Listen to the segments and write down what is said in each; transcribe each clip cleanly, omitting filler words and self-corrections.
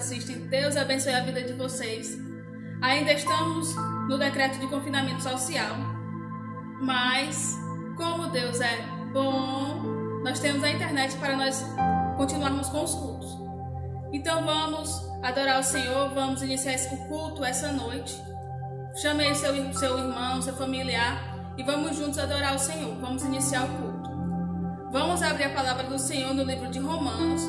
assistem. Deus abençoe a vida de vocês. Ainda estamos no decreto de confinamento social, mas como Deus é bom, nós temos a internet para nós continuarmos com os cultos. Então vamos adorar o Senhor, vamos iniciar o culto essa noite. Chame aí seu irmão, seu familiar e vamos juntos adorar o Senhor. Vamos iniciar o culto. Vamos abrir a palavra do Senhor no livro de Romanos,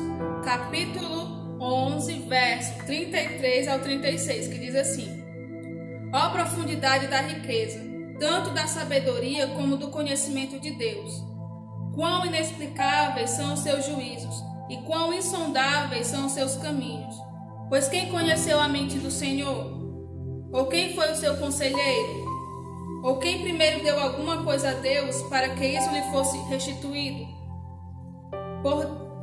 capítulo 11, verso 33 ao 36, que diz assim: Ó profundidade da riqueza, tanto da sabedoria como do conhecimento de Deus! Quão inexplicáveis são os seus juízos, e quão insondáveis são os seus caminhos! Pois quem conheceu a mente do Senhor? Ou quem foi o seu conselheiro? Ou quem primeiro deu alguma coisa a Deus para que isso lhe fosse restituído?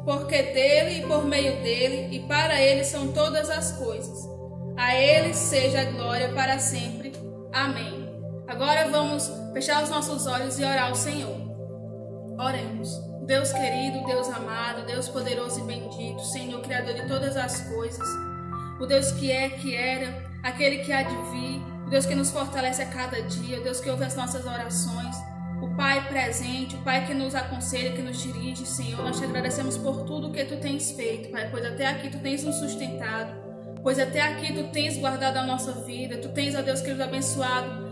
Porque dele e por meio dele e para ele são todas as coisas. A ele seja a glória para sempre. Amém. Agora vamos fechar os nossos olhos e orar ao Senhor. Oremos. Deus querido, Deus amado, Deus poderoso e bendito, Senhor Criador de todas as coisas, o Deus que é, que era, aquele que há de vir, o Deus que nos fortalece a cada dia, o Deus que ouve as nossas orações, o Pai presente, o Pai que nos aconselha, que nos dirige, Senhor. Nós te agradecemos por tudo que Tu tens feito, Pai, pois até aqui Tu tens nos sustentado, pois até aqui Tu tens guardado a nossa vida, Tu tens, ó Deus querido, abençoado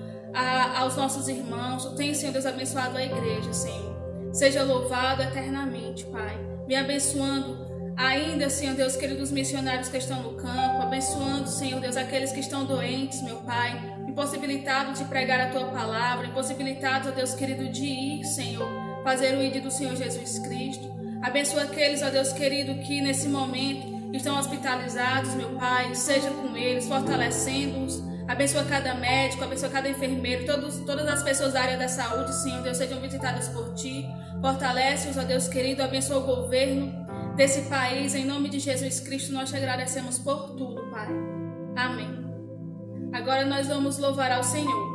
aos nossos irmãos, Tu tens, Senhor Deus, abençoado a igreja, Senhor. Seja louvado eternamente, Pai, me abençoando ainda, Senhor Deus querido, os missionários que estão no campo, abençoando, Senhor Deus, aqueles que estão doentes, meu Pai, impossibilitados de pregar a Tua palavra, impossibilitados, ó Deus querido, de ir, Senhor, fazer o ID do Senhor Jesus Cristo. Abençoa aqueles, ó Deus querido, que nesse momento estão hospitalizados, meu Pai, seja com eles, fortalecendo-os. Abençoa cada médico, abençoa cada enfermeiro, todas as pessoas da área da saúde, Senhor Deus, sejam visitadas por Ti. Fortalece-os, ó Deus querido, abençoa o governo desse país, em nome de Jesus Cristo, nós te agradecemos por tudo, Pai. Amém. Agora nós vamos louvar ao Senhor.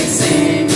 Sempre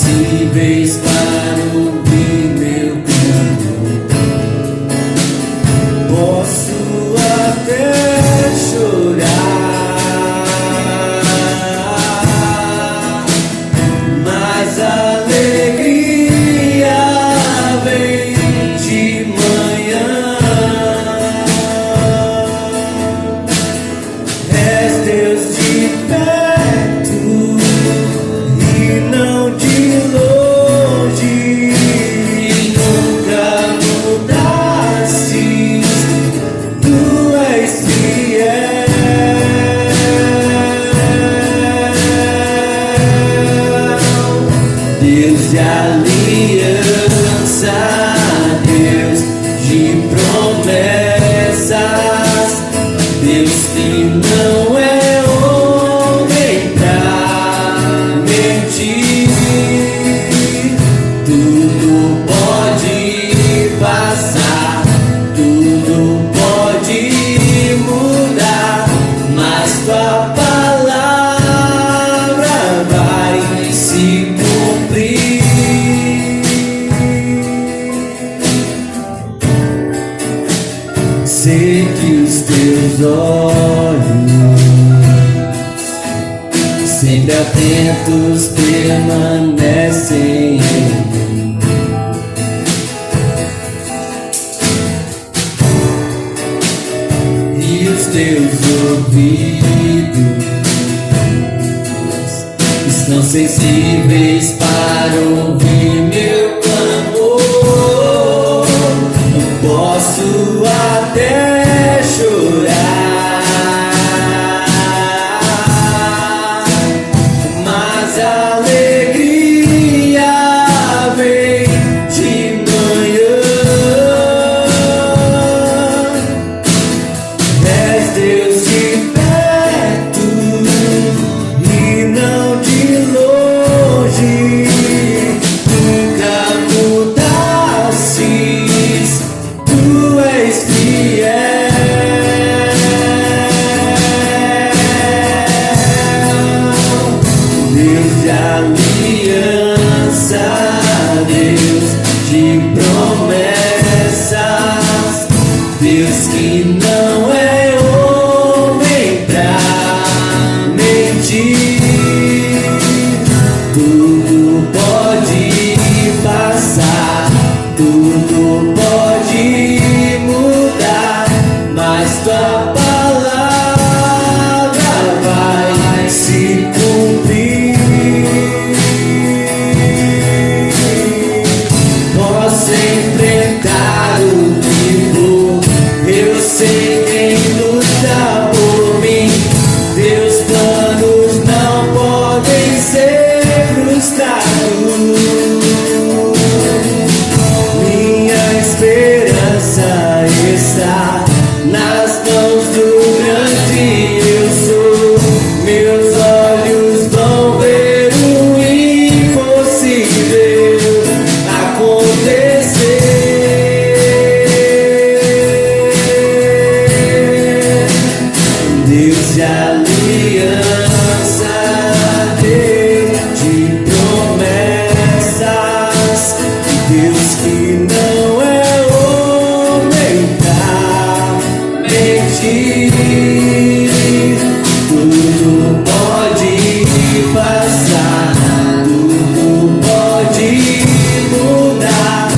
sensíveis para ouvir meu clamor. Posso até chorar, mas a alegria vem de manhã. És Deus de perto e não de longe, nunca mudastes, tu és fiel. Deus de aliança, Deus de promessas, Deus que não é homem pra mentir. Tudo pode passar, tudo pode mudar, mas tua palavra vai se cumprir. Sei que os teus olhos, sempre atentos, permanecem em mim. E os teus ouvidos estão sensíveis para ouvir meu clamor. Posso até chorar, mas a alegria vem de manhã. És Deus de perto e não de longe, nunca mudastes, tu és fiel. Deus de aliança, Deus de promessas, Deus que não é homem pra mentir. Tudo pode passar, tudo pode mudar, mas tua palavra vai se cumprir. Posso enfrentar o que for, eu sei quem luta por mim. Teus planos não podem ser frustrados. Minha esperança está nas mãos do grande eu sou. Meus olhos vão ver o impossível acontecer. Deus de aliança, Deus de promessas, Deus que não é homem pra mentir. Tudo pode passar, tudo pode mudar,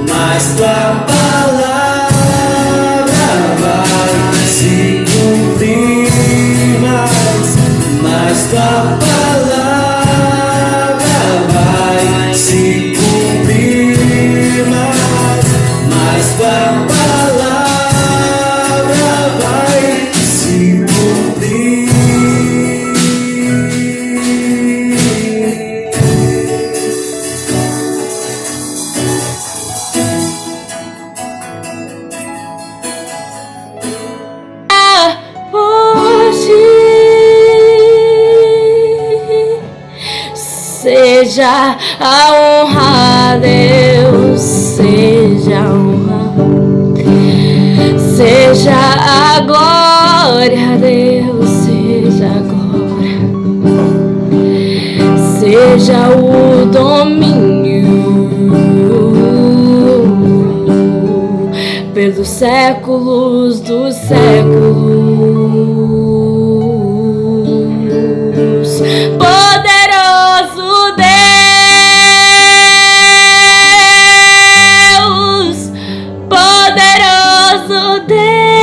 mas tua palavra vai se cumprir. Mas tua palavra vai se cumprir. Mas tua palavra vai se cumprir. Seja a honra a Deus, seja a honra, seja a glória a Deus, seja a glória, seja o domínio pelos séculos dos séculos. Poderoso Deus, poderoso Deus,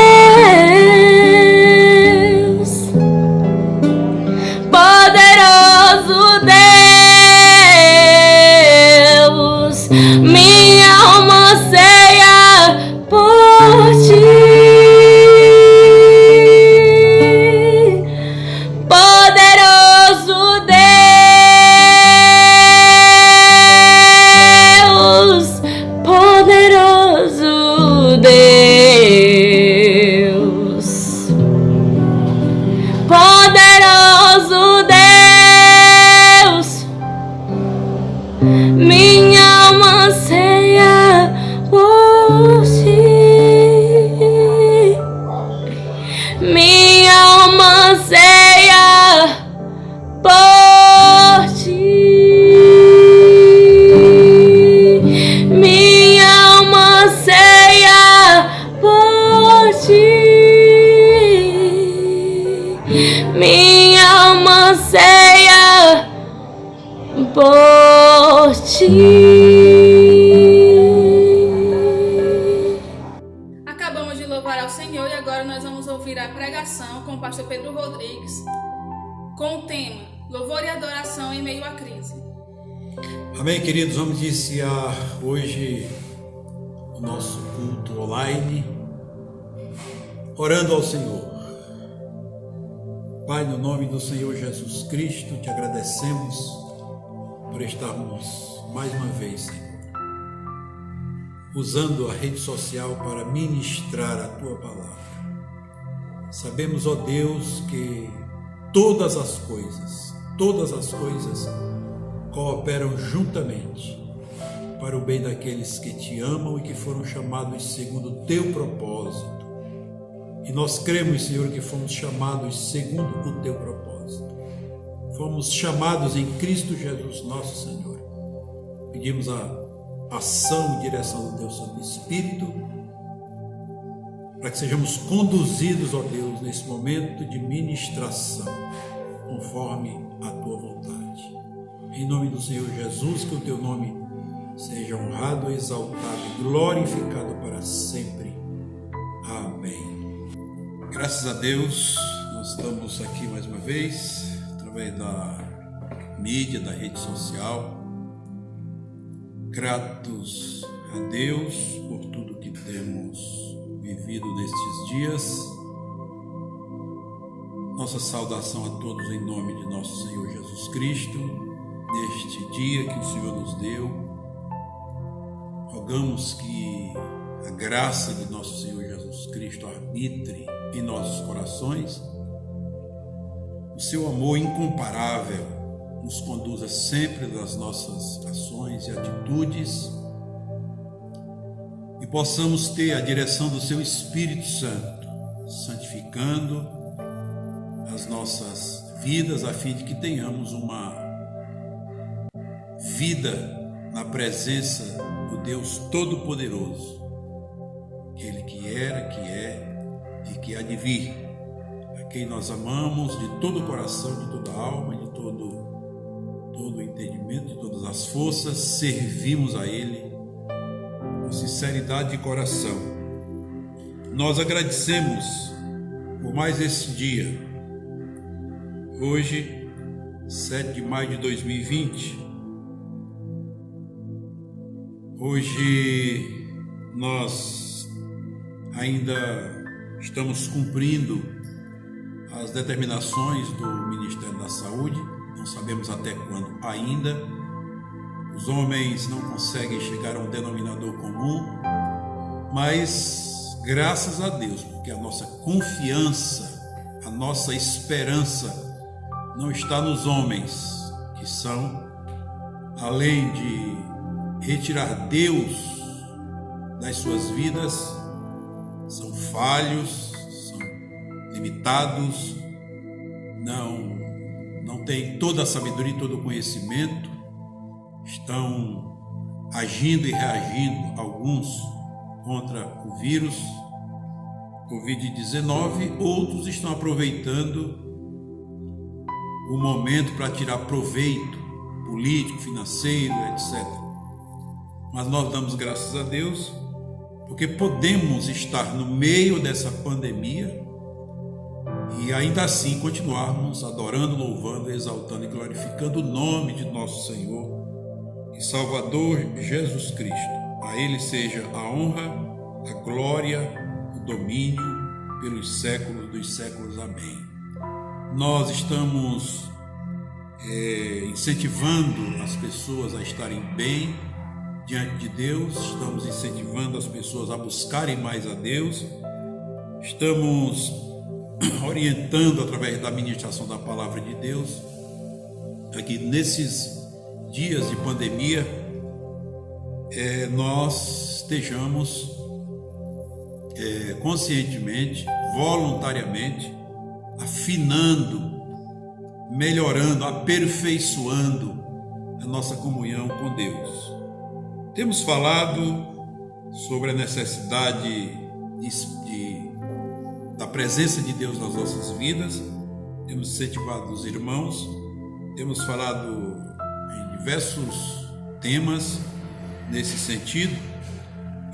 poderoso Deus, minha alma anseia por ti. Poderoso Deus, poderoso Deus, poderoso Deus, minha alma anseia por ti. Minha alma anseia por ti. Minha alma anseia por ti. Minha alma anseia por ti. Acabamos de louvar ao Senhor e agora nós vamos ouvir a pregação com o pastor Pedro Rodrigues, com o tema Louvor e Adoração em Meio à Crise. Amém, queridos, vamos iniciar hoje o nosso culto online, orando ao Senhor. Pai, no nome do Senhor Jesus Cristo, te agradecemos por estarmos mais uma vez, Senhor, usando a rede social para ministrar a Tua palavra. Sabemos, ó Deus, que todas as coisas cooperam juntamente para o bem daqueles que te amam e que foram chamados segundo o teu propósito. E nós cremos, Senhor, que fomos chamados segundo o teu propósito. Fomos chamados em Cristo Jesus, nosso Senhor. Pedimos a ação e direção do teu Santo Espírito para que sejamos conduzidos, ó Deus, nesse momento de ministração, conforme a tua vontade. Em nome do Senhor Jesus, que o teu nome seja honrado, exaltado e glorificado para sempre. Amém. Graças a Deus, nós estamos aqui mais uma vez, através da mídia, da rede social. Gratos a Deus por tudo que temos vivido nestes dias. Nossa saudação a todos em nome de nosso Senhor Jesus Cristo, neste dia que o Senhor nos deu. Rogamos que a graça de nosso Senhor Jesus Cristo arbitre em nossos corações, o seu amor incomparável nos conduza sempre nas nossas ações e atitudes e possamos ter a direção do seu Espírito Santo, santificando as nossas vidas a fim de que tenhamos uma vida na presença do Deus Todo-Poderoso, Ele que era, que é e que há de vir, a quem nós amamos de todo o coração, de toda a alma, de todo o entendimento, de todas as forças, servimos a Ele com sinceridade de coração. Nós agradecemos por mais esse dia, hoje, 7 de maio de 2020. Hoje nós ainda estamos cumprindo as determinações do Ministério da Saúde, não sabemos até quando ainda. Os homens não conseguem chegar a um denominador comum, mas graças a Deus, porque a nossa confiança, a nossa esperança não está nos homens, que são, além de retirar Deus das suas vidas, são falhos, são limitados, não têm toda a sabedoria e todo o conhecimento, estão agindo e reagindo, alguns contra o vírus Covid-19, outros estão aproveitando o momento para tirar proveito político, financeiro, etc. Mas nós damos graças a Deus porque podemos estar no meio dessa pandemia e ainda assim continuarmos adorando, louvando, exaltando e glorificando o nome de nosso Senhor e Salvador Jesus Cristo. A Ele seja a honra, a glória, o domínio pelos séculos dos séculos. Amém. Nós estamos incentivando as pessoas a estarem bem diante de Deus, estamos incentivando as pessoas a buscarem mais a Deus, estamos orientando através da ministração da palavra de Deus, aqui nesses dias de pandemia, nós estejamos conscientemente, voluntariamente, afinando, melhorando, aperfeiçoando a nossa comunhão com Deus. Temos falado sobre a necessidade da presença de Deus nas nossas vidas, temos incentivado os irmãos, temos falado em diversos temas nesse sentido,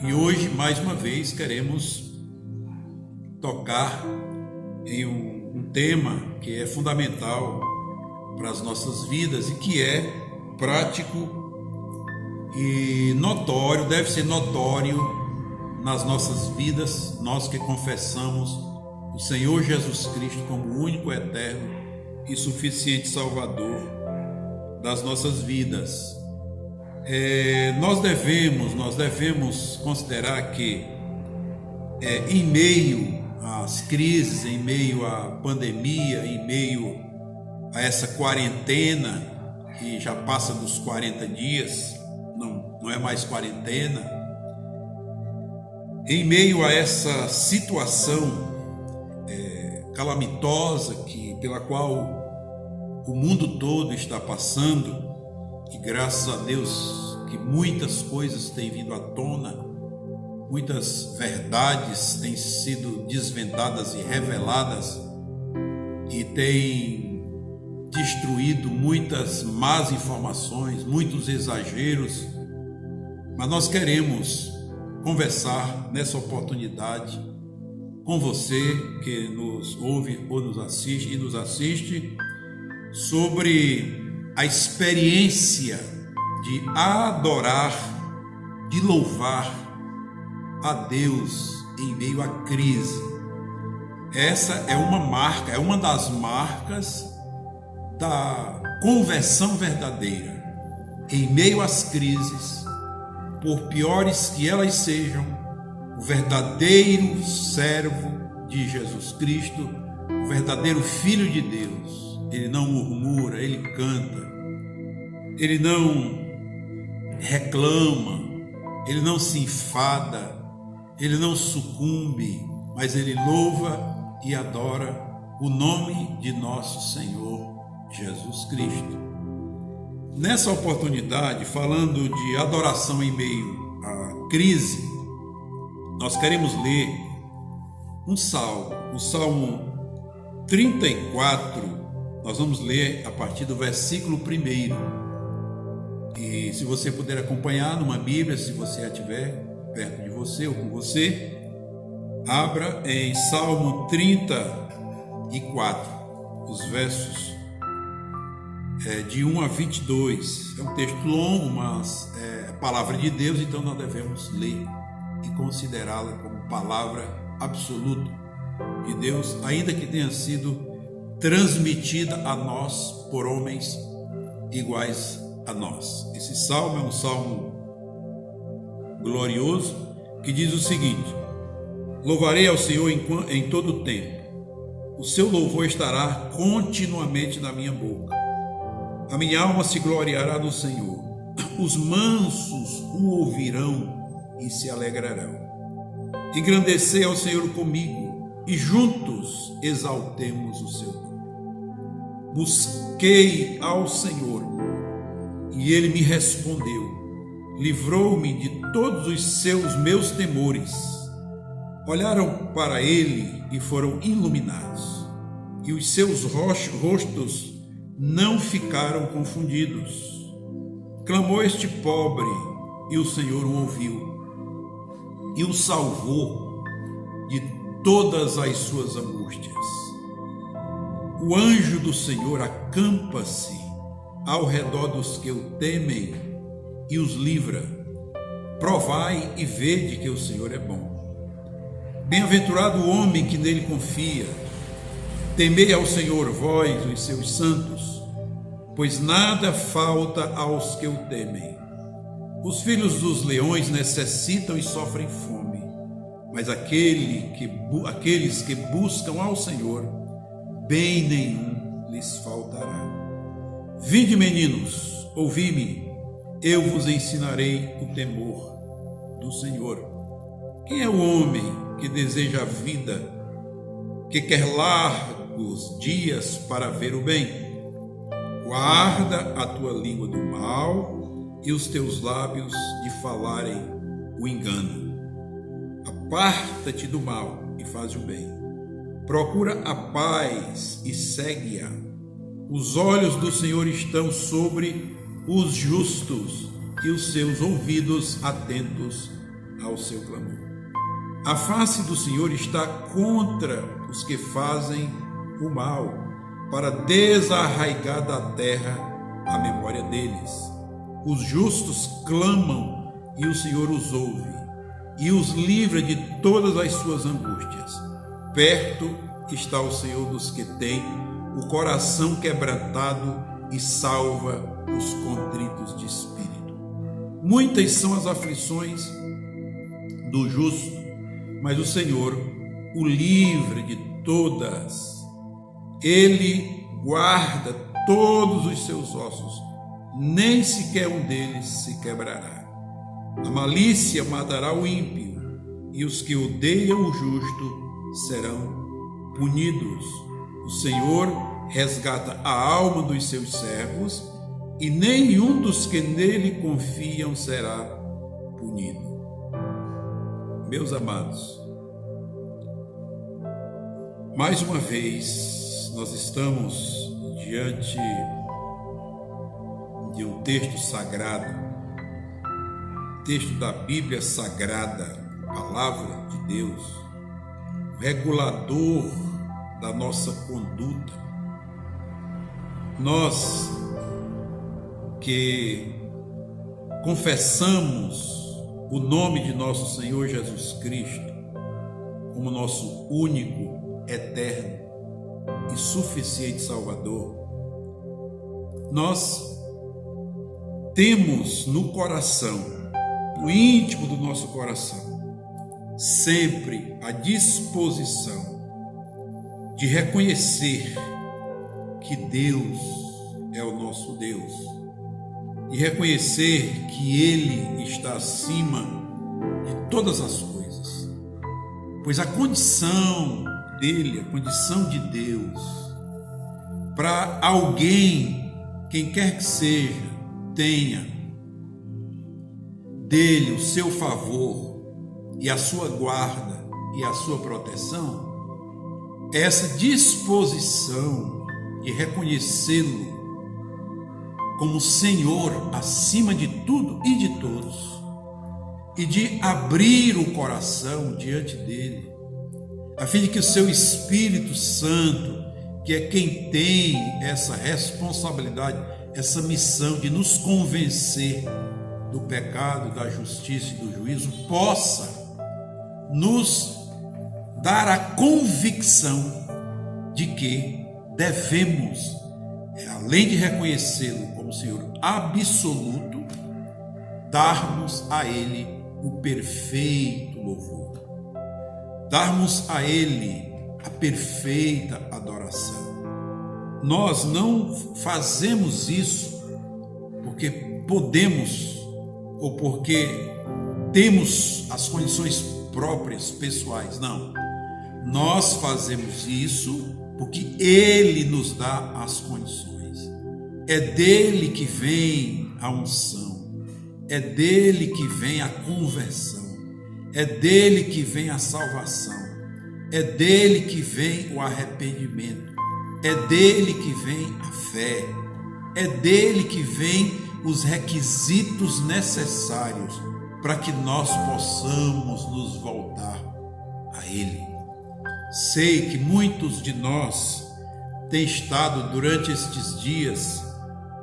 e hoje, mais uma vez, queremos tocar em um tema que é fundamental para as nossas vidas e que é prático e notório, deve ser notório nas nossas vidas, nós que confessamos o Senhor Jesus Cristo como o único, eterno e suficiente Salvador das nossas vidas. Nós devemos considerar que em meio às crises, em meio à pandemia, em meio a essa quarentena que já passa dos 40 dias, não é mais quarentena, em meio a essa situação calamitosa pela qual o mundo todo está passando, e graças a Deus que muitas coisas têm vindo à tona, muitas verdades têm sido desvendadas e reveladas e têm destruído muitas más informações, muitos exageros, mas nós queremos conversar nessa oportunidade com você que nos ouve ou nos assiste sobre a experiência de adorar, de louvar a Deus em meio à crise. Essa é uma marca, é uma das marcas da conversão verdadeira. Em meio às crises, por piores que elas sejam, o verdadeiro servo de Jesus Cristo, o verdadeiro Filho de Deus, ele não murmura, ele canta, ele não reclama, ele não se enfada, ele não sucumbe, mas ele louva e adora o nome de nosso Senhor Jesus Cristo. Nessa oportunidade, falando de adoração em meio à crise, nós queremos ler um salmo, o Salmo 34, nós vamos ler a partir do versículo 1. E se você puder acompanhar numa Bíblia, se você a tiver perto de você ou com você, abra em Salmo 34, os versos de 1 a 22. É um texto longo, mas é a palavra de Deus, então nós devemos ler e considerá-la como palavra absoluta de Deus, ainda que tenha sido transmitida a nós por homens iguais a nós. Esse salmo é um salmo glorioso que diz o seguinte: louvarei ao Senhor em todo o tempo, o seu louvor estará continuamente na minha boca. A minha alma se gloriará no Senhor, os mansos o ouvirão e se alegrarão. Engrandecei ao Senhor comigo e juntos exaltemos o seu nome. Busquei ao Senhor e ele me respondeu livrou-me de todos os meus temores. Olharam para ele e foram iluminados, e os seus rostos não ficaram confundidos. Clamou este pobre, e o Senhor o ouviu, e o salvou de todas as suas angústias. O anjo do Senhor acampa-se ao redor dos que o temem e os livra. Provai e vede que o Senhor é bom. Bem-aventurado o homem que nele confia. Temei ao Senhor, vós, os seus santos, pois nada falta aos que o temem. Os filhos dos leões necessitam e sofrem fome, mas aqueles que buscam ao Senhor, bem nenhum lhes faltará. Vinde, meninos, ouvi-me, eu vos ensinarei o temor do Senhor. Quem é o homem que deseja a vida, que quer largos dias para ver o bem? Guarda a tua língua do mal e os teus lábios de falarem o engano. Aparta-te do mal e faz o bem. Procura a paz e segue-a. Os olhos do Senhor estão sobre os justos e os seus ouvidos atentos ao seu clamor. A face do Senhor está contra os que fazem o mal, para desarraigar da terra a memória deles. Os justos clamam e o Senhor os ouve e os livra de todas as suas angústias. Perto está o Senhor dos que têm o coração quebrantado e salva os contritos de espírito. Muitas são as aflições do justo, mas o Senhor o livra de todas. Ele guarda todos os seus ossos, nem sequer um deles se quebrará. A malícia matará o ímpio, e os que odeiam o justo serão punidos. O Senhor resgata a alma dos seus servos, e nenhum dos que nele confiam será punido. Meus amados, mais uma vez nós estamos diante de um texto sagrado, texto da Bíblia Sagrada, palavra de Deus, regulador da nossa conduta. Nós que confessamos o nome de nosso Senhor Jesus Cristo como nosso único, eterno e suficiente Salvador, nós temos no coração, no íntimo do nosso coração, sempre a disposição de reconhecer que Deus é o nosso Deus e reconhecer que Ele está acima de todas as coisas, pois a condição dele, a condição de Deus, para alguém, quem quer que seja, tenha dele o seu favor e a sua guarda e a sua proteção, é essa disposição de reconhecê-lo como Senhor acima de tudo e de todos, e de abrir o coração diante dele, a fim de que o seu Espírito Santo, que é quem tem essa responsabilidade, essa missão de nos convencer do pecado, da justiça e do juízo, possa nos dar a convicção de que devemos, além de reconhecê-lo como Senhor absoluto, darmos a Ele o perfeito louvor, darmos a Ele a perfeita adoração. Nós não fazemos isso porque podemos ou porque temos as condições próprias, pessoais, não. Nós fazemos isso porque Ele nos dá as condições. É dele que vem a unção, É dele que vem a conversão, é dele que vem a salvação, é dele que vem o arrependimento, é dele que vem a fé, é dele que vem os requisitos necessários para que nós possamos nos voltar a ele. Sei que muitos de nós têm estado durante estes dias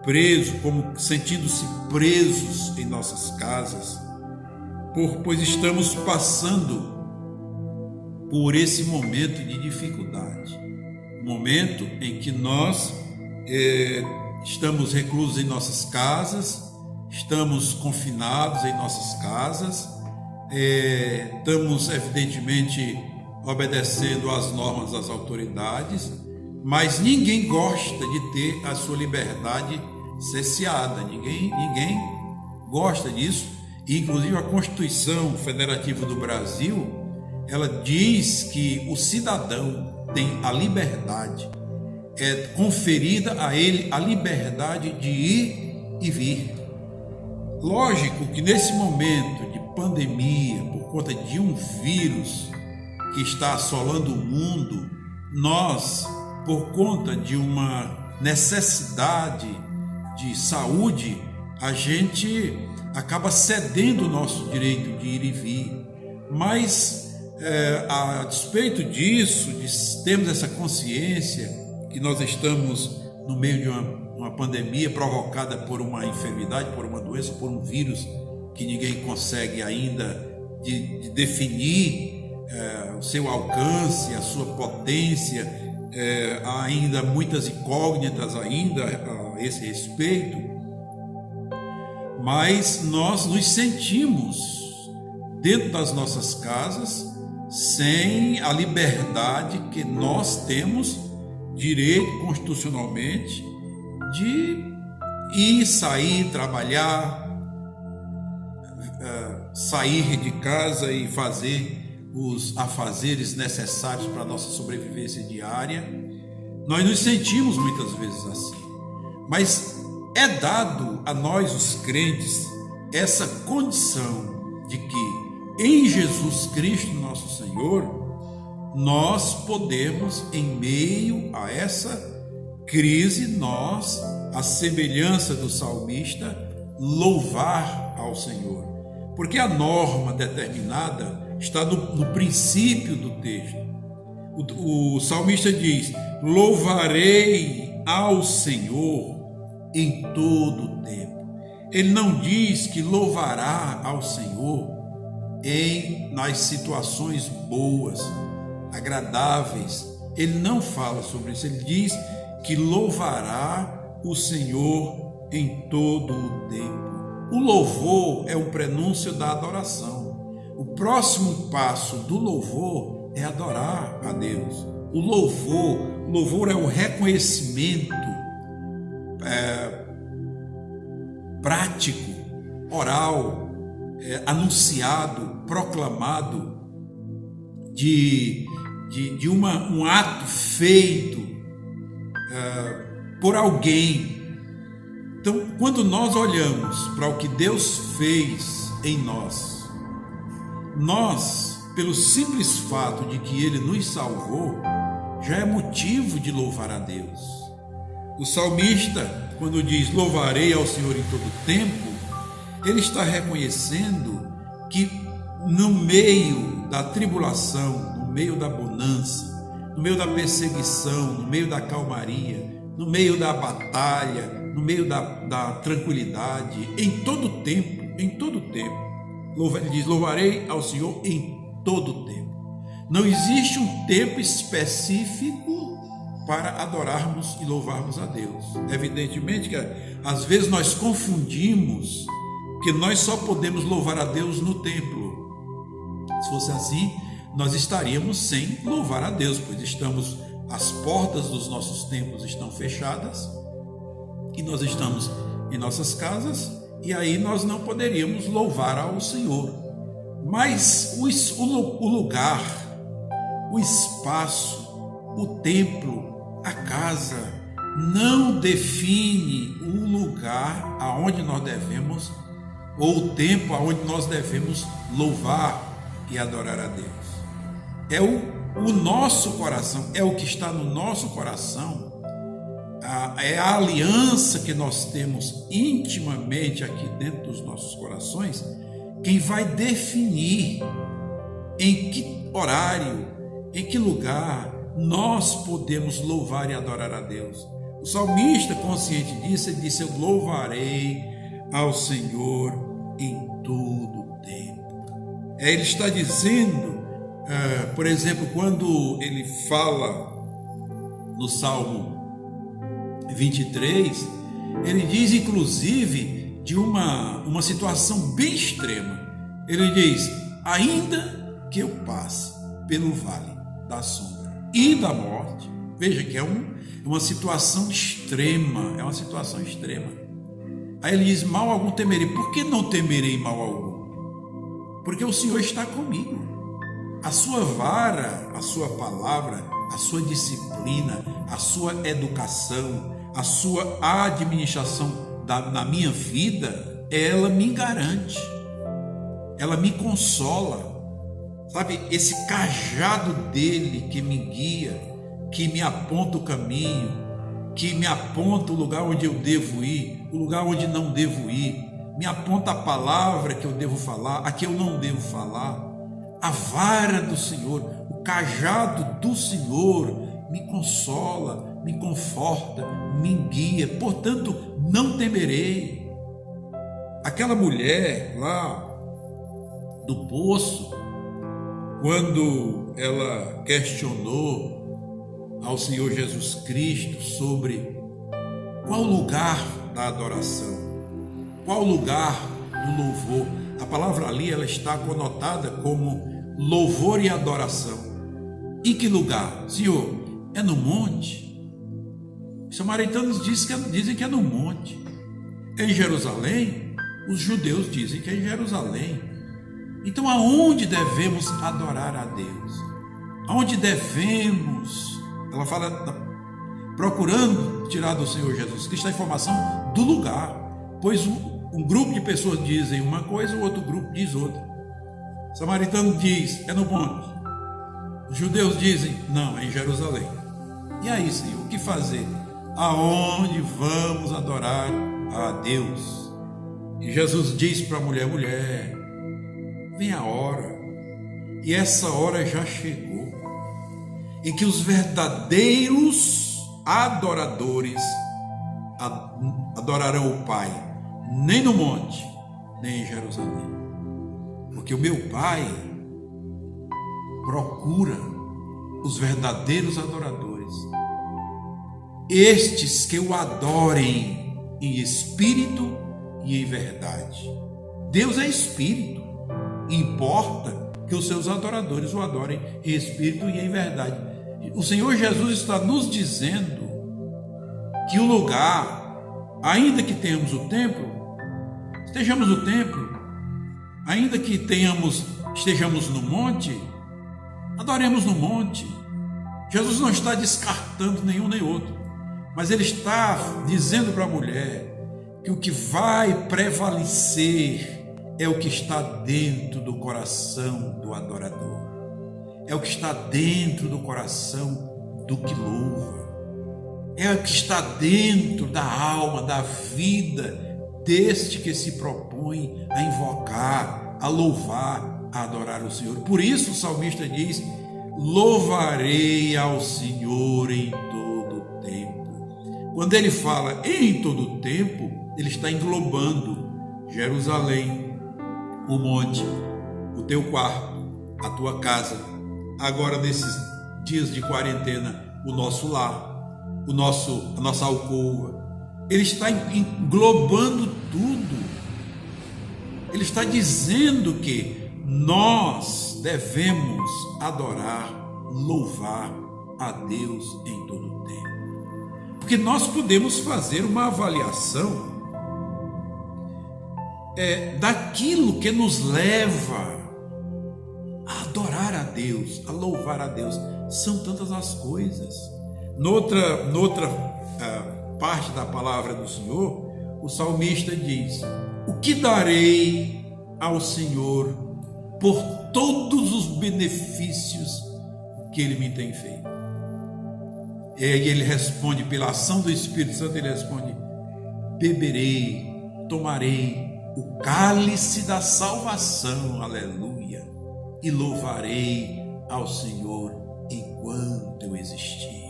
presos, sentindo-se presos em nossas casas, pois estamos passando por esse momento de dificuldade, momento em que nós estamos reclusos em nossas casas, estamos confinados em nossas casas, estamos evidentemente obedecendo às normas das autoridades, mas ninguém gosta de ter a sua liberdade cerceada, ninguém gosta disso. Inclusive a Constituição Federativa do Brasil, ela diz que o cidadão tem a liberdade, é conferida a ele a liberdade de ir e vir. Lógico que nesse momento de pandemia, por conta de um vírus que está assolando o mundo, nós, por conta de uma necessidade de saúde, a gente acaba cedendo o nosso direito de ir e vir. Mas, a despeito disso, de termos essa consciência que nós estamos no meio de uma pandemia provocada por uma enfermidade, por uma doença, por um vírus que ninguém consegue ainda de definir o seu alcance, a sua potência, há ainda muitas incógnitas ainda a esse respeito, mas nós nos sentimos dentro das nossas casas sem a liberdade que nós temos direito constitucionalmente de ir, sair, trabalhar, sair de casa e fazer os afazeres necessários para a nossa sobrevivência diária. Nós nos sentimos muitas vezes assim, mas é dado a nós, os crentes, essa condição de que em Jesus Cristo, nosso Senhor, nós podemos, em meio a essa crise, nós, à semelhança do salmista, louvar ao Senhor, porque a norma determinada está no princípio do texto. O salmista diz: louvarei ao Senhor em todo o tempo. Ele não diz que louvará ao Senhor nas situações boas, agradáveis. Ele não fala sobre isso. Ele diz que louvará o Senhor em todo o tempo. O louvor é o prenúncio da adoração. O próximo passo do louvor é adorar a Deus. O louvor é o reconhecimento prático, oral, anunciado, proclamado de um ato feito por alguém. Então, quando nós olhamos para o que Deus fez em nós, pelo simples fato de que Ele nos salvou, já é motivo de louvar a Deus. O salmista, quando diz louvarei ao Senhor em todo tempo, ele está reconhecendo que no meio da tribulação, no meio da bonança, no meio da perseguição, no meio da calmaria, no meio da batalha, no meio da tranquilidade, em todo tempo, ele diz: louvarei ao Senhor em todo o tempo. Não existe um tempo específico para adorarmos e louvarmos a Deus. Evidentemente que às vezes nós confundimos que nós só podemos louvar a Deus no templo. Se fosse assim, nós estaríamos sem louvar a Deus, pois as portas dos nossos templos estão fechadas e nós estamos em nossas casas, e aí nós não poderíamos louvar ao Senhor. Mas o lugar, o espaço, o templo, a casa, não define o lugar aonde nós devemos ou o tempo onde nós devemos louvar e adorar a Deus. É o nosso coração, é o que está no nosso coração, é a aliança que nós temos intimamente aqui dentro dos nossos corações, quem vai definir em que horário, em que lugar nós podemos louvar e adorar a Deus. O salmista, consciente disso, ele disse: eu louvarei ao Senhor em todo o tempo. Ele está dizendo, por exemplo, quando ele fala no Salmo 23, ele diz inclusive de uma situação bem extrema. Ele diz: ainda que eu passe pelo vale da sombra e da morte. Veja que é uma situação extrema, é uma situação extrema. Aí ele diz: mal algum temerei. Por que não temerei mal algum? Porque o Senhor está comigo. A sua vara, a sua palavra, a sua disciplina, a sua educação, a sua administração na minha vida, ela me garante, ela me consola. Sabe, esse cajado dele que me guia, que me aponta o caminho, que me aponta o lugar onde eu devo ir, o lugar onde não devo ir, me aponta a palavra que eu devo falar, a que eu não devo falar. A vara do Senhor, o cajado do Senhor me consola, me conforta, me guia, portanto não temerei. Aquela mulher lá do poço, quando ela questionou ao Senhor Jesus Cristo sobre qual lugar da adoração, qual lugar do louvor, a palavra ali ela está conotada como louvor e adoração. Em que lugar? Senhor, é no monte? Os samaritanos dizem que é no monte. É em Jerusalém? Os judeus dizem que é em Jerusalém. Então aonde devemos adorar a Deus? Aonde devemos? Ela fala procurando tirar do Senhor Jesus Cristo a informação do lugar, pois um grupo de pessoas dizem uma coisa, o outro grupo diz outra. O samaritano diz: é no monte. Os judeus dizem: não, é em Jerusalém. E aí, Senhor, o que fazer? Aonde vamos adorar a Deus? E Jesus diz para a mulher: mulher, vem a hora, e essa hora já chegou, em que os verdadeiros adoradores adorarão o Pai, nem no monte, nem em Jerusalém. Porque o meu Pai procura os verdadeiros adoradores, estes que o adorem em espírito e em verdade. Deus é espírito, importa que os seus adoradores o adorem em espírito e em verdade. O Senhor Jesus está nos dizendo que o lugar, ainda que tenhamos o templo, estejamos no templo, ainda que estejamos no monte, adoremos no monte. Jesus não está descartando nenhum nem outro, mas ele está dizendo para a mulher que o que vai prevalecer é o que está dentro do coração do adorador, é o que está dentro do coração do que louva, é o que está dentro da alma, da vida deste que se propõe a invocar, a louvar, a adorar o Senhor. Por isso o salmista diz: louvarei ao Senhor em todo o tempo. Quando ele fala em todo o tempo, ele está englobando Jerusalém, o monte, o teu quarto, a tua casa, agora nesses dias de quarentena, o nosso lar, a nossa alcova. Ele está englobando tudo. Ele está dizendo que nós devemos adorar, louvar a Deus em todo o tempo. Porque nós podemos fazer uma avaliação daquilo que nos leva a adorar a Deus, a louvar a Deus. São tantas as coisas. Noutra parte da palavra do Senhor, o salmista diz: o que darei ao Senhor por todos os benefícios que Ele me tem feito? E aí ele responde, pela ação do Espírito Santo, ele responde: beberei, tomarei o cálice da salvação, aleluia, e louvarei ao Senhor enquanto eu existir.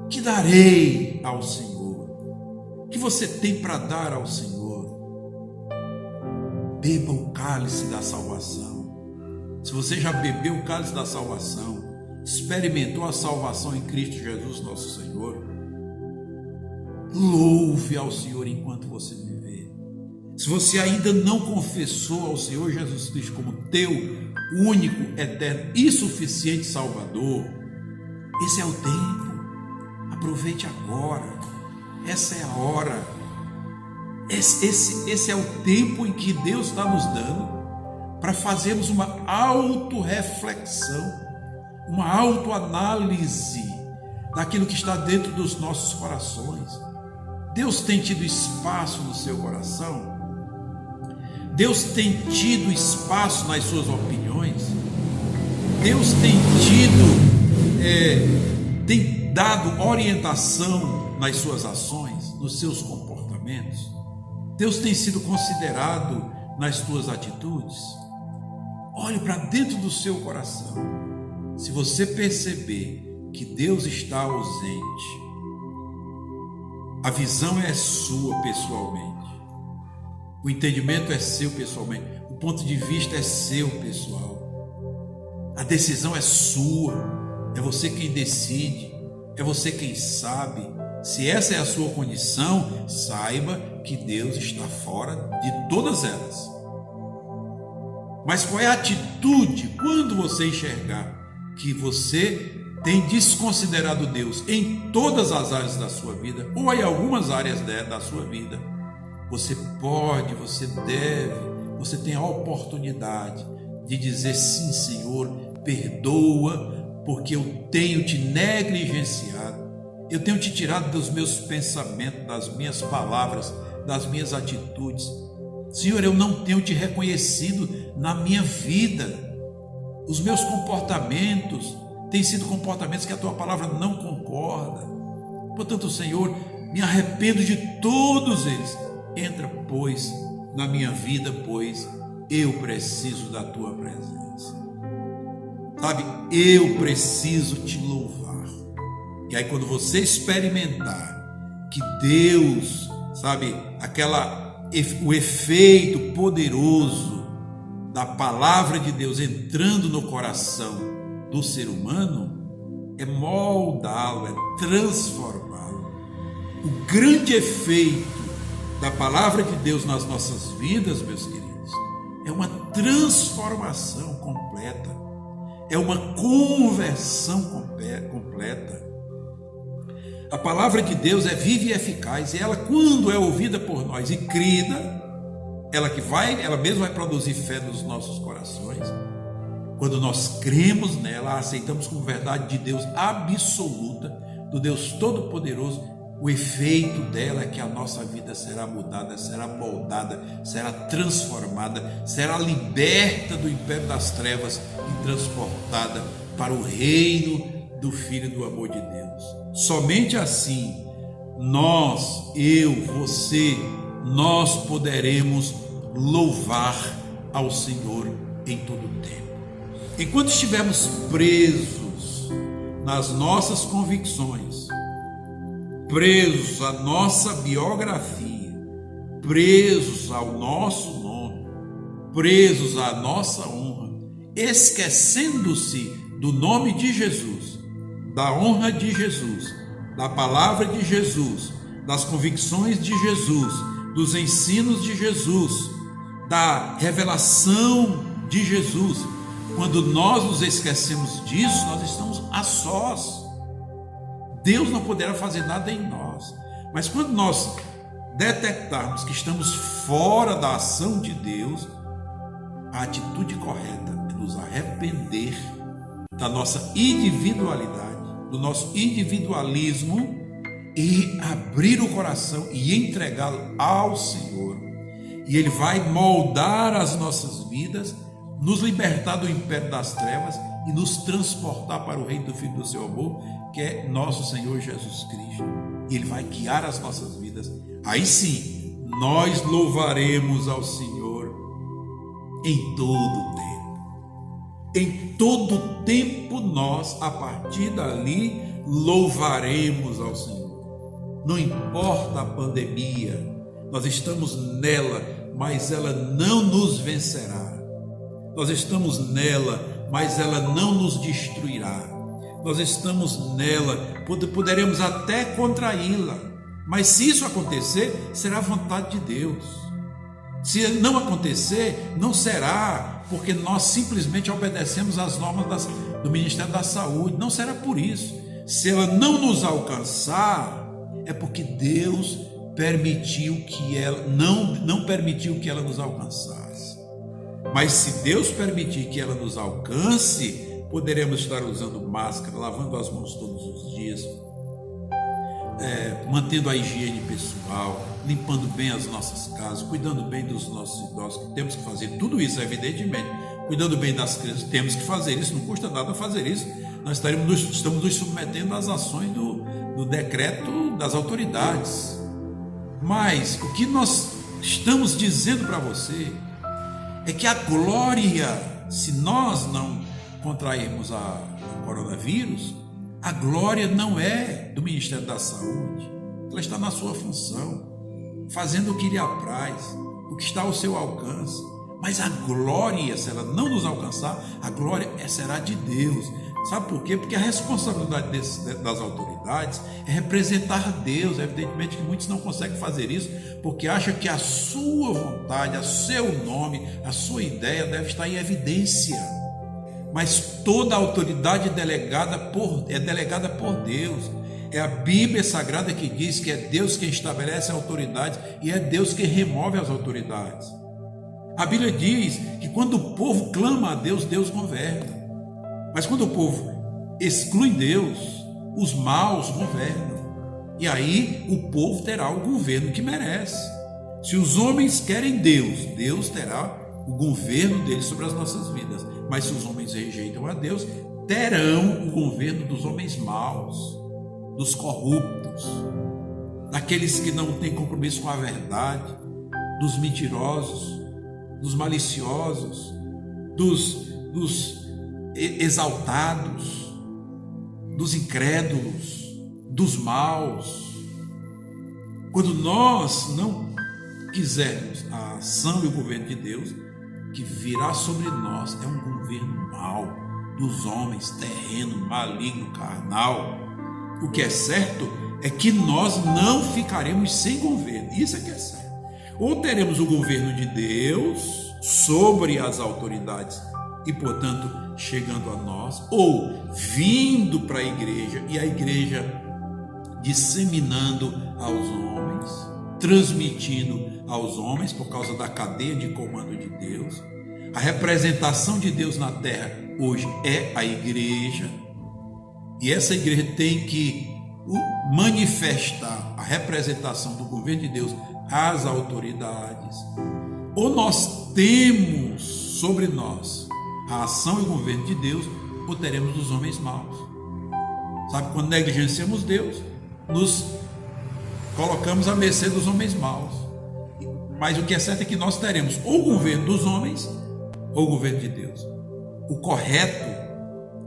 Que darei ao Senhor? Que você tem para dar ao Senhor? Beba o cálice da salvação. Se você já bebeu o cálice da salvação, experimentou a salvação em Cristo Jesus nosso Senhor, louve ao Senhor enquanto você viver. Se você ainda não confessou ao Senhor Jesus Cristo como teu único, eterno e suficiente Salvador, esse é o tempo. Aproveite agora. Essa é a hora. Esse é o tempo em que Deus está nos dando para fazermos uma autorreflexão, uma autoanálise daquilo que está dentro dos nossos corações. Deus tem tido espaço no seu coração? Deus tem tido espaço nas suas opiniões? Deus tem tem dado orientação nas suas ações, nos seus comportamentos? Deus tem sido considerado nas suas atitudes? Olhe para dentro do seu coração. Se você perceber que Deus está ausente, a visão é sua pessoalmente, o entendimento é seu pessoalmente, o ponto de vista é seu pessoal, a decisão é sua, é você quem decide, é você quem sabe. Se essa é a sua condição, saiba que Deus está fora de todas elas. Mas qual é a atitude quando você enxergar que você tem desconsiderado Deus em todas as áreas da sua vida, ou em algumas áreas da sua vida? Você pode, você deve, você tem a oportunidade de dizer: sim, Senhor, perdoa, porque eu tenho te negligenciado, eu tenho te tirado dos meus pensamentos, das minhas palavras, das minhas atitudes. Senhor, eu não tenho te reconhecido na minha vida. Os meus comportamentos têm sido comportamentos que a tua palavra não concorda. Portanto, Senhor, me arrependo de todos eles. Entra, pois, na minha vida, pois eu preciso da tua presença. Sabe, eu preciso te louvar. E aí, quando você experimentar que Deus, sabe, o efeito poderoso da palavra de Deus entrando no coração do ser humano, é moldá-lo, é transformá-lo. O grande efeito da palavra de Deus nas nossas vidas, meus queridos, é uma transformação completa, é uma conversão completa. A palavra de Deus é viva e eficaz, e ela, quando é ouvida por nós e crida, ela mesma vai produzir fé nos nossos corações. Quando nós cremos nela, a aceitamos como verdade de Deus absoluta, do Deus Todo-Poderoso, o efeito dela é que a nossa vida será mudada, será moldada, será transformada, será liberta do império das trevas e transportada para o reino do Filho do amor de Deus. Somente assim, nós, eu, você, nós poderemos louvar ao Senhor em todo o tempo. Enquanto estivermos presos nas nossas convicções, presos à nossa biografia, presos ao nosso nome, presos à nossa honra, esquecendo-se do nome de Jesus, da honra de Jesus, da palavra de Jesus, das convicções de Jesus, dos ensinos de Jesus, da revelação de Jesus. Quando nós nos esquecemos disso, nós estamos a sós. Deus não poderá fazer nada em nós. Mas quando nós detectarmos que estamos fora da ação de Deus, a atitude correta é nos arrepender da nossa individualidade, do nosso individualismo, e abrir o coração e entregá-lo ao Senhor. E Ele vai moldar as nossas vidas, nos libertar do império das trevas e nos transportar para o reino do Filho do seu amor, que é nosso Senhor Jesus Cristo. E Ele vai guiar as nossas vidas. Aí sim, nós louvaremos ao Senhor em todo o tempo. Em todo o tempo nós, a partir dali, louvaremos ao Senhor. Não importa a pandemia, nós estamos nela, mas ela não nos vencerá. Nós estamos nela, mas ela não nos destruirá. Nós estamos nela, poderemos até contraí-la, mas se isso acontecer, será a vontade de Deus. Se não acontecer, não será porque nós simplesmente obedecemos às normas do Ministério da Saúde. Não será por isso. Se ela não nos alcançar, é porque Deus permitiu que ela não permitiu que ela nos alcançasse. Mas se Deus permitir que ela nos alcance, poderemos estar usando máscara, lavando as mãos todos os dias, mantendo a higiene pessoal, limpando bem as nossas casas, cuidando bem dos nossos idosos, que temos que fazer tudo isso, evidentemente, cuidando bem das crianças, temos que fazer isso, não custa nada fazer isso. Nós estamos nos submetendo às ações do decreto das autoridades. Mas o que nós estamos dizendo para você é que a glória, se nós não contrairmos o coronavírus, a glória não é do Ministério da Saúde. Ela está na sua função, fazendo o que lhe apraz, o que está ao seu alcance. Mas a glória, se ela não nos alcançar, a glória será de Deus. Sabe por quê? Porque a responsabilidade das autoridades é representar Deus. Evidentemente que muitos não conseguem fazer isso, porque acham que a sua vontade, o seu nome, a sua ideia deve estar em evidência. Mas toda a autoridade é delegada por Deus. É a Bíblia Sagrada que diz que é Deus quem estabelece a autoridade e é Deus quem remove as autoridades. A Bíblia diz que quando o povo clama a Deus, Deus governa. Mas quando o povo exclui Deus, os maus governam. E aí o povo terá o governo que merece. Se os homens querem Deus, Deus terá o governo dele sobre as nossas vidas. Mas se os homens rejeitam a Deus, terão o governo dos homens maus, dos corruptos, daqueles que não têm compromisso com a verdade, dos mentirosos, dos maliciosos, dos exaltados, dos incrédulos, dos maus. Quando nós não quisermos a ação e o governo de Deus, que virá sobre nós é um governo mau, dos homens, terreno, maligno, carnal. O que é certo é que nós não ficaremos sem governo. Isso é que é certo. Ou teremos o governo de Deus sobre as autoridades e, portanto, chegando a nós, ou vindo para a igreja e a igreja disseminando aos homens, transmitindo aos homens por causa da cadeia de comando de Deus. A representação de Deus na terra hoje é a igreja, e essa igreja tem que manifestar a representação do governo de Deus às autoridades. Ou nós temos sobre nós a ação e o governo de Deus, ou teremos os homens maus. Sabe, quando negligenciamos Deus, nos colocamos à mercê dos homens maus. Mas o que é certo é que nós teremos ou o governo dos homens ou o governo de Deus. O correto,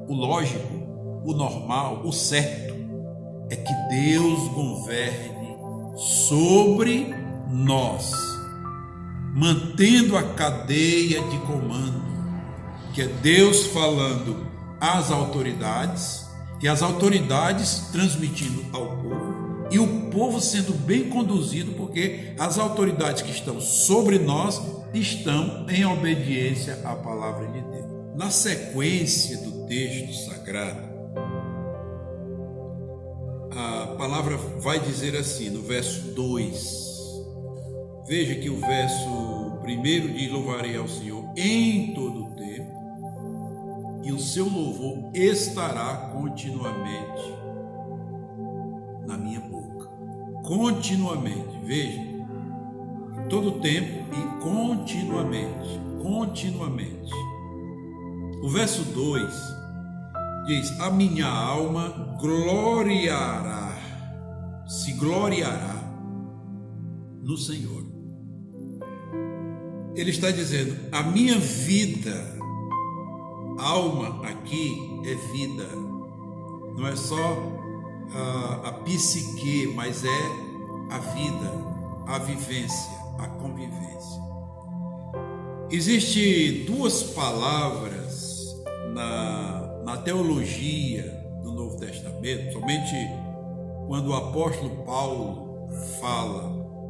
o lógico, o normal, o certo é que Deus governe sobre nós, mantendo a cadeia de comando, que é Deus falando às autoridades e as autoridades transmitindo ao povo, e o povo sendo bem conduzido, porque as autoridades que estão sobre nós estão em obediência à palavra de Deus. Na sequência do texto sagrado, a palavra vai dizer assim, no verso 2. Veja que o verso 1 diz: louvarei ao Senhor em todo o tempo, e o seu louvor estará continuamente na minha boca. continuamente. Veja, em todo tempo e continuamente. O verso 2 diz: a minha alma se gloriará no Senhor. Ele está dizendo: a minha vida, alma aqui é vida, não é só a psique, mas é a vida, a vivência, a convivência. Existem duas palavras na teologia do Novo Testamento, somente quando o apóstolo Paulo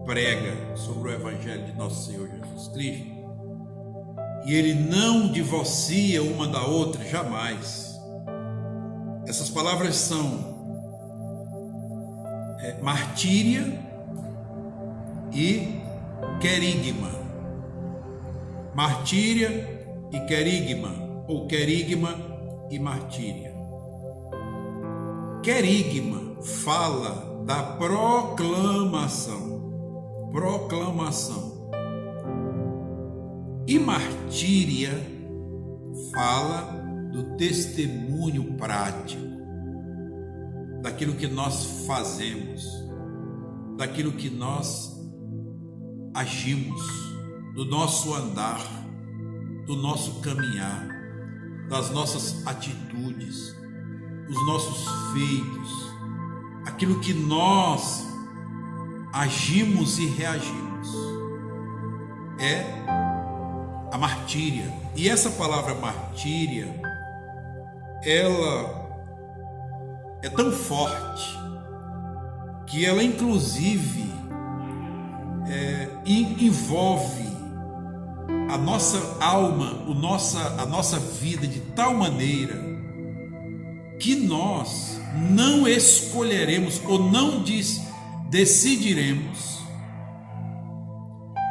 prega sobre o Evangelho de nosso Senhor Jesus Cristo, e ele não divorcia uma da outra, jamais. Essas palavras são martíria e querigma. Martíria e querigma, ou querigma e martíria. Querigma fala da proclamação. E martíria fala do testemunho prático, daquilo que nós fazemos, daquilo que nós agimos, do nosso andar, do nosso caminhar, das nossas atitudes, os nossos feitos, aquilo que nós agimos e reagimos. É a martíria. E essa palavra martíria, ela é tão forte que ela inclusive envolve a nossa alma, a nossa vida de tal maneira que nós não escolheremos ou não decidiremos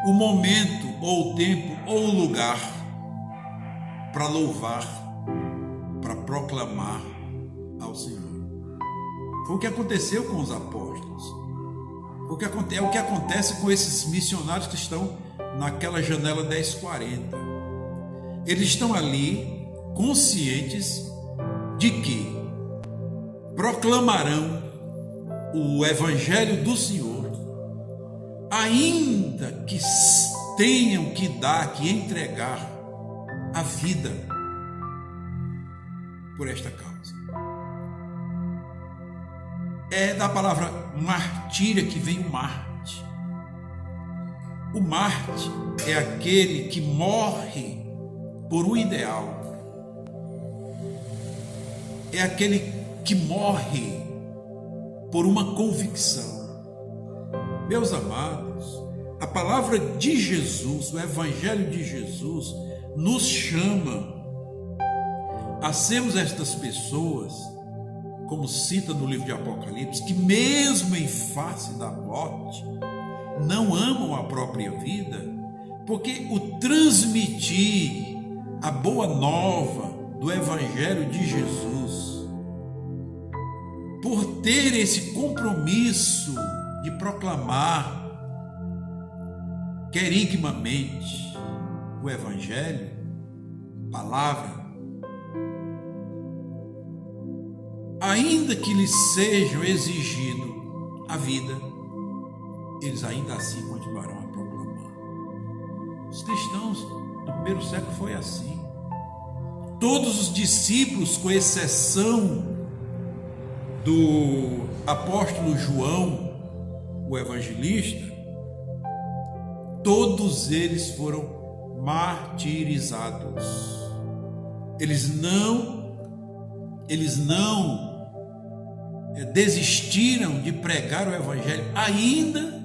o momento, ou o tempo, ou o lugar para louvar, para proclamar ao Senhor. Foi o que aconteceu com os apóstolos. É o que acontece com esses missionários que estão naquela janela 1040. Eles estão ali conscientes de que proclamarão o Evangelho do Senhor, ainda que tenham que entregar a vida por esta causa. É da palavra martíria que vem o Marte. O Marte é aquele que morre por um ideal. É aquele que morre por uma convicção. Meus amados, a palavra de Jesus, o Evangelho de Jesus, nos chama a sermos estas pessoas, como cita no livro de Apocalipse, que mesmo em face da morte, não amam a própria vida, porque o transmitir a boa nova do Evangelho de Jesus, por ter esse compromisso de proclamar querigmamente o Evangelho, palavra, ainda que lhes sejam exigido a vida, eles ainda assim continuarão a proclamar. Os cristãos do primeiro século foi assim. Todos os discípulos, com exceção do apóstolo João, o evangelista, todos eles foram martirizados. Eles não desistiram de pregar o evangelho, ainda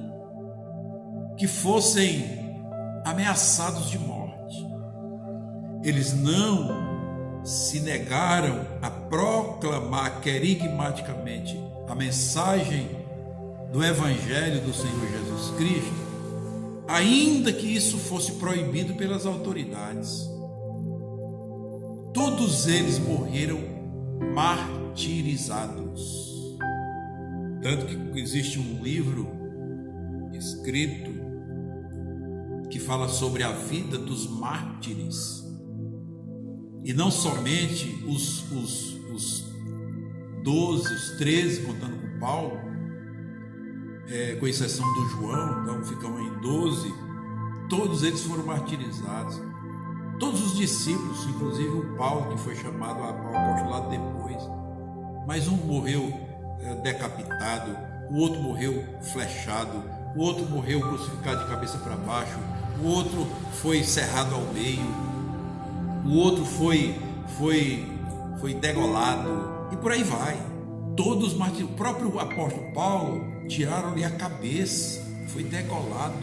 que fossem ameaçados de morte. Eles não se negaram a proclamar querigmaticamente a mensagem do Evangelho do Senhor Jesus Cristo, ainda que isso fosse proibido pelas autoridades. Todos eles morreram martirizados. Tanto que existe um livro escrito que fala sobre a vida dos mártires. E não somente os 12, os 13, contando com Paulo, com exceção do João, então ficam em 12, todos eles foram martirizados. Todos os discípulos, inclusive o Paulo, que foi chamado ao apostolado depois. Mas um morreu decapitado, o outro morreu flechado, o outro morreu crucificado de cabeça para baixo, o outro foi cerrado ao meio, o outro foi degolado, e por aí vai. Todos martirizados. O próprio apóstolo Paulo, tiraram-lhe a cabeça, foi degolado.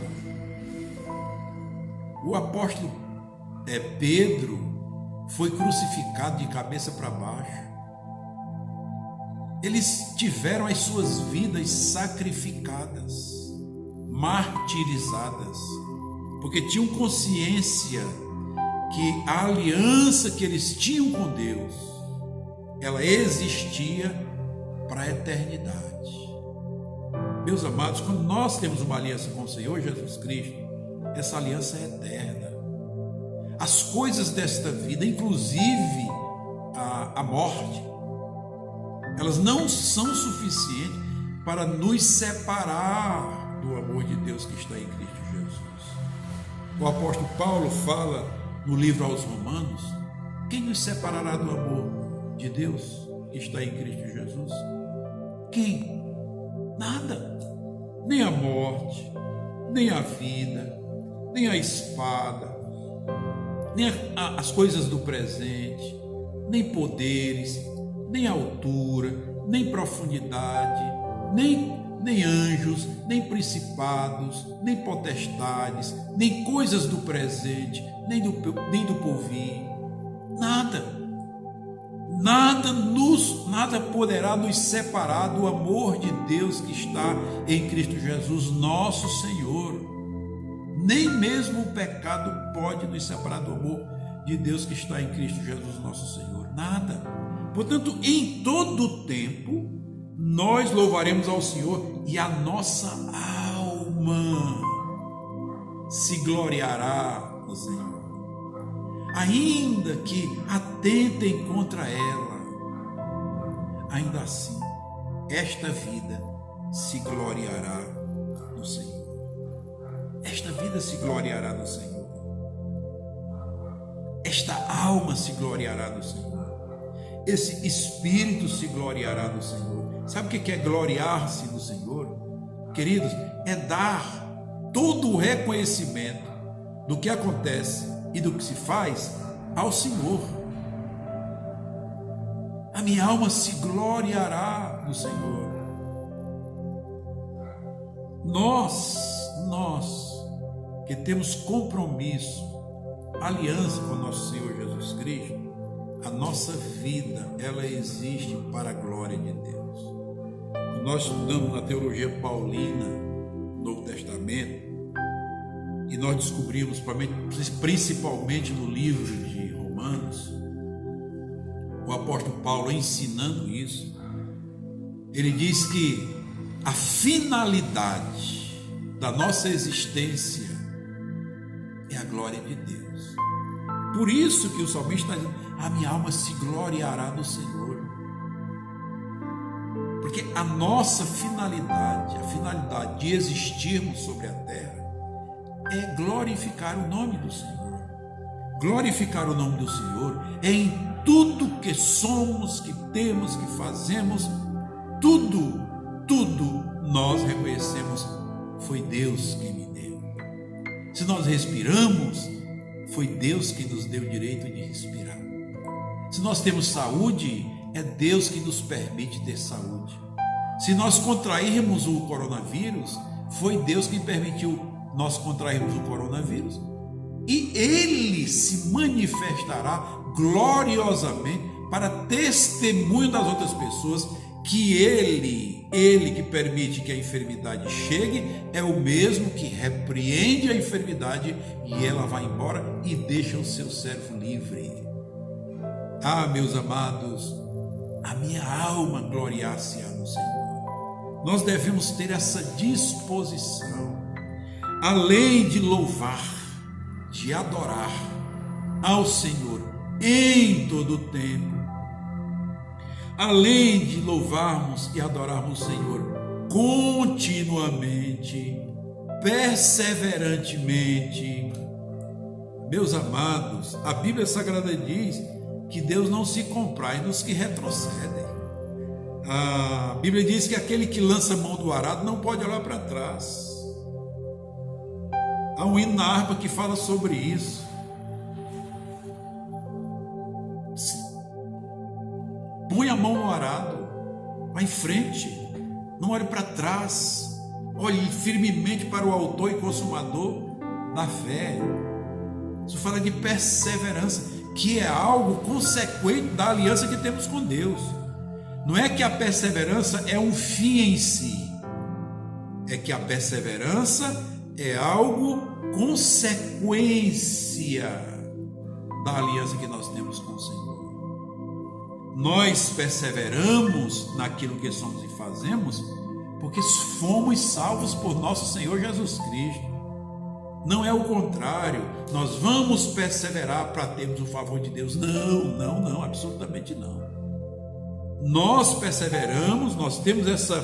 O apóstolo Pedro foi crucificado de cabeça para baixo. Eles tiveram as suas vidas sacrificadas, martirizadas, porque tinham consciência que a aliança que eles tinham com Deus, ela existia para a eternidade. Meus amados, quando nós temos uma aliança com o Senhor Jesus Cristo, essa aliança é eterna. As coisas desta vida, inclusive a morte, elas não são suficientes para nos separar do amor de Deus que está em Cristo Jesus. O apóstolo Paulo fala no livro aos Romanos: quem nos separará do amor de Deus que está em Cristo Jesus? Quem? Nada. Nem a morte, nem a vida, nem a espada, nem as coisas do presente, nem poderes, nem altura, nem profundidade, nem anjos, nem principados, nem potestades, nem coisas do presente, nem do porvir. Nada poderá nos separar do amor de Deus que está em Cristo Jesus, nosso Senhor. Nem mesmo o pecado pode nos separar do amor de Deus que está em Cristo Jesus, nosso Senhor. Nada. Portanto, em todo o tempo, nós louvaremos ao Senhor e a nossa alma se gloriará no Senhor. Ainda que atentem contra ela, ainda assim, esta vida se gloriará no Senhor. Esta vida se gloriará no Senhor. Esta alma se gloriará no Senhor. Esse espírito se gloriará no Senhor. Sabe o que é gloriar-se no Senhor? Queridos, é dar todo o reconhecimento do que acontece e do que se faz ao Senhor. A minha alma se gloriará no Senhor. Nós que temos compromisso, aliança com o nosso Senhor Jesus Cristo, a nossa vida, ela existe para a glória de Deus. Nós estudamos na teologia paulina, no Novo Testamento, e nós descobrimos, principalmente no livro de Romanos, o apóstolo Paulo ensinando isso. Ele diz que a finalidade da nossa existência é a glória de Deus. Por isso que o salmista está dizendo: a minha alma se gloriará no Senhor. Porque a nossa finalidade, a finalidade de existirmos sobre a terra, é glorificar o nome do Senhor. Glorificar o nome do Senhor é em tudo que somos, que temos, que fazemos, tudo nós reconhecemos, foi Deus quem me deu. Se nós respiramos, foi Deus que nos deu o direito de respirar. Se nós temos saúde, é Deus que nos permite ter saúde. Se nós contrairmos o coronavírus, foi Deus que permitiu nós contrairmos o coronavírus. E Ele se manifestará gloriosamente para testemunho das outras pessoas que Ele que permite que a enfermidade chegue, é o mesmo que repreende a enfermidade e ela vai embora e deixa o seu servo livre. Ah, meus amados, a minha alma gloriar-se-á no Senhor. nós devemos ter essa disposição, além de louvar, de adorar ao Senhor em todo o tempo, além de louvarmos e adorarmos o Senhor continuamente, perseverantemente. Meus amados, a Bíblia Sagrada diz que Deus não se comprai nos que retrocedem. A Bíblia diz que aquele que lança a mão do arado não pode olhar para trás. Há um hino na harpa que fala sobre isso. Põe a mão no arado, vá em frente, não olhe para trás, olhe firmemente para o autor e consumador da fé. Isso fala de perseverança, que é algo consequente da aliança que temos com Deus. Não é que a perseverança é um fim em si, é que a perseverança é algo consequência da aliança que nós temos com o Senhor. Nós perseveramos naquilo que somos e fazemos porque fomos salvos por nosso Senhor Jesus Cristo. Não é o contrário, nós vamos perseverar para termos o favor de Deus. Não, absolutamente não. Nós perseveramos, nós temos essa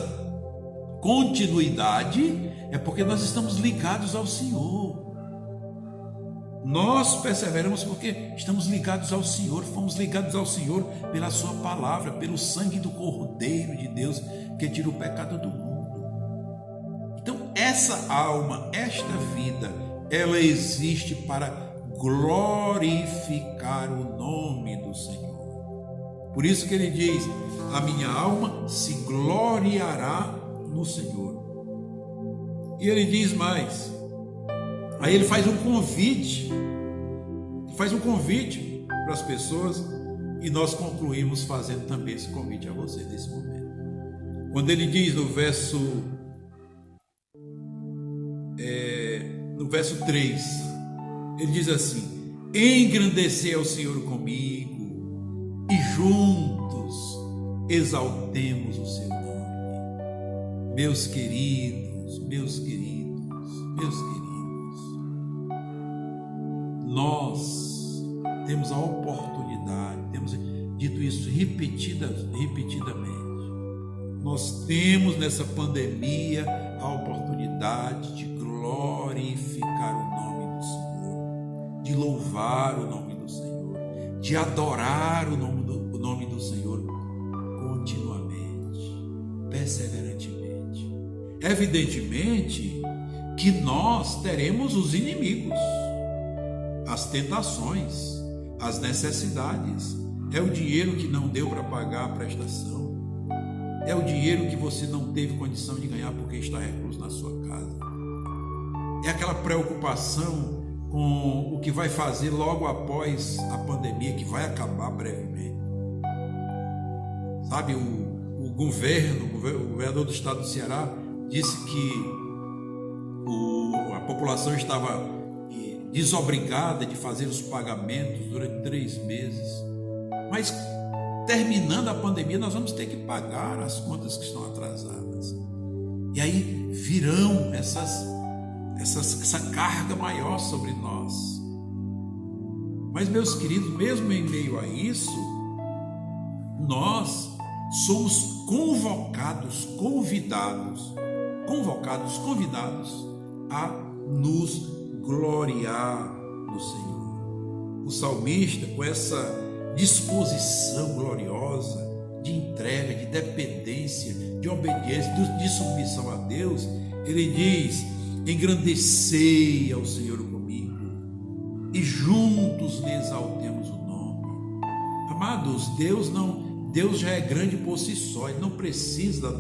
continuidade, é porque nós estamos ligados ao Senhor. Nós perseveramos porque estamos ligados ao Senhor, fomos ligados ao Senhor pela sua palavra, pelo sangue do Cordeiro de Deus que tira o pecado do mundo. Então essa alma, esta vida, ela existe para glorificar o nome do Senhor. Por isso que ele diz: a minha alma se gloriará no Senhor. E ele diz mais, aí ele faz um convite para as pessoas, e nós concluímos fazendo também esse convite a você nesse momento. Quando ele diz no verso 3, ele diz assim: engrandecer ao Senhor comigo e juntos exaltemos o seu nome. Meus queridos, nós temos a oportunidade, temos dito isso repetidamente, nós temos nessa pandemia a oportunidade de glorificar o nome do Senhor, de louvar o nome do Senhor, de adorar o nome do Senhor continuamente, perseverantemente. Evidentemente que nós teremos os inimigos, as tentações, as necessidades. É o dinheiro que não deu para pagar a prestação, é o dinheiro que você não teve condição de ganhar porque está recluso na sua casa, é aquela preocupação com o que vai fazer logo após a pandemia, que vai acabar brevemente. Sabe, o governador do estado do Ceará disse que a população estava desobrigada de fazer os pagamentos durante 3 meses, mas terminando a pandemia nós vamos ter que pagar as contas que estão atrasadas, e aí virão essa carga maior sobre nós. Mas, meus queridos, mesmo em meio a isso, nós somos convidados a nos gloriar no Senhor. O salmista, com essa disposição gloriosa de entrega, de dependência, de obediência, de submissão a Deus, ele diz: engrandecei ao Senhor comigo e juntos lhe exaltemos o nome. Amados, Deus já é grande por si só, Ele não precisa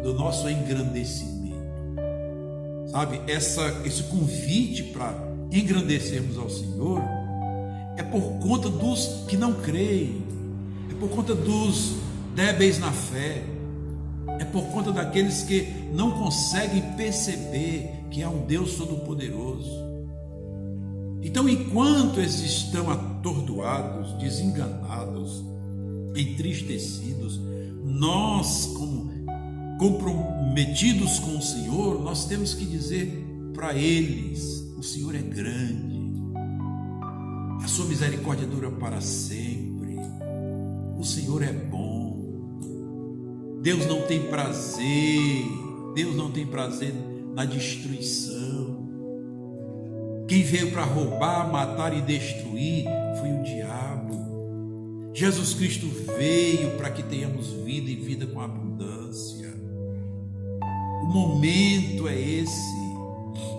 do nosso engrandecimento. Sabe, esse convite para engrandecermos ao Senhor é por conta dos que não creem, é por conta dos débeis na fé, é por conta daqueles que não conseguem perceber que há um Deus Todo-Poderoso. Então, enquanto eles estão atordoados, desenganados, entristecidos, nós, comprometidos com o Senhor, nós temos que dizer para eles: o Senhor é grande, a sua misericórdia dura para sempre, o Senhor é bom, Deus não tem prazer na destruição. Quem veio para roubar, matar e destruir foi o diabo. Jesus Cristo veio para que tenhamos vida e vida com abundância. O momento é esse.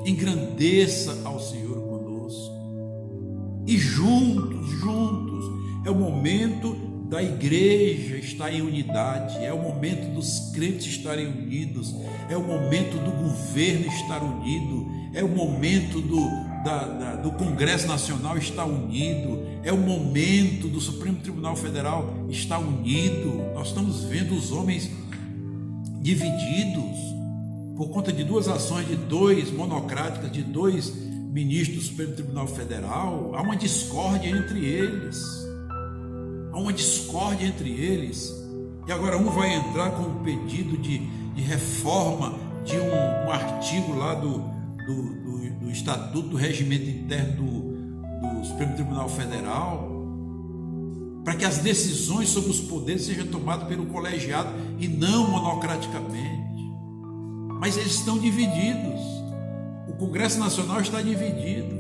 Engrandeça ao Senhor conosco. E juntos, é o momento da igreja estar em unidade, é o momento dos crentes estarem unidos, é o momento do governo estar unido, é o momento do Congresso Nacional estar unido, é o momento do Supremo Tribunal Federal estar unido. Nós estamos vendo os homens divididos por conta de duas ações monocráticas de dois ministros do Supremo Tribunal Federal. Há uma discórdia entre eles. E agora um vai entrar com um pedido de reforma de um artigo lá do Estatuto do Regimento Interno do Supremo Tribunal Federal, para que as decisões sobre os poderes sejam tomadas pelo colegiado e não monocraticamente. Mas eles estão divididos. O Congresso Nacional está dividido.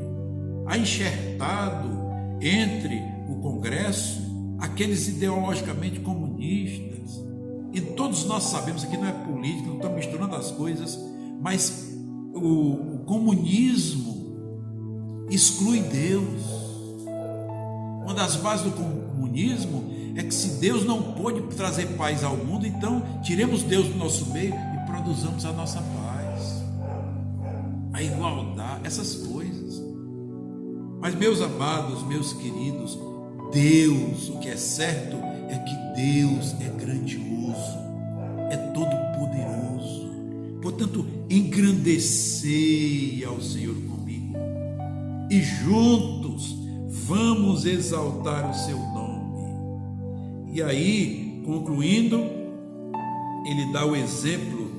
Há enxertado entre o Congresso aqueles ideologicamente comunistas. E todos nós sabemos, aqui não é política, não estou misturando as coisas, mas o comunismo exclui Deus. Uma das bases do comunismo é que se Deus não pôde trazer paz ao mundo, então tiremos Deus do nosso meio e produzamos a nossa paz, a igualdade, essas coisas. Mas, meus amados, meus queridos, Deus, o que é certo é que Deus é grandioso, é todo-poderoso. Portanto, engrandecei ao Senhor comigo e juntos vamos exaltar o seu nome. E aí, concluindo, ele dá o exemplo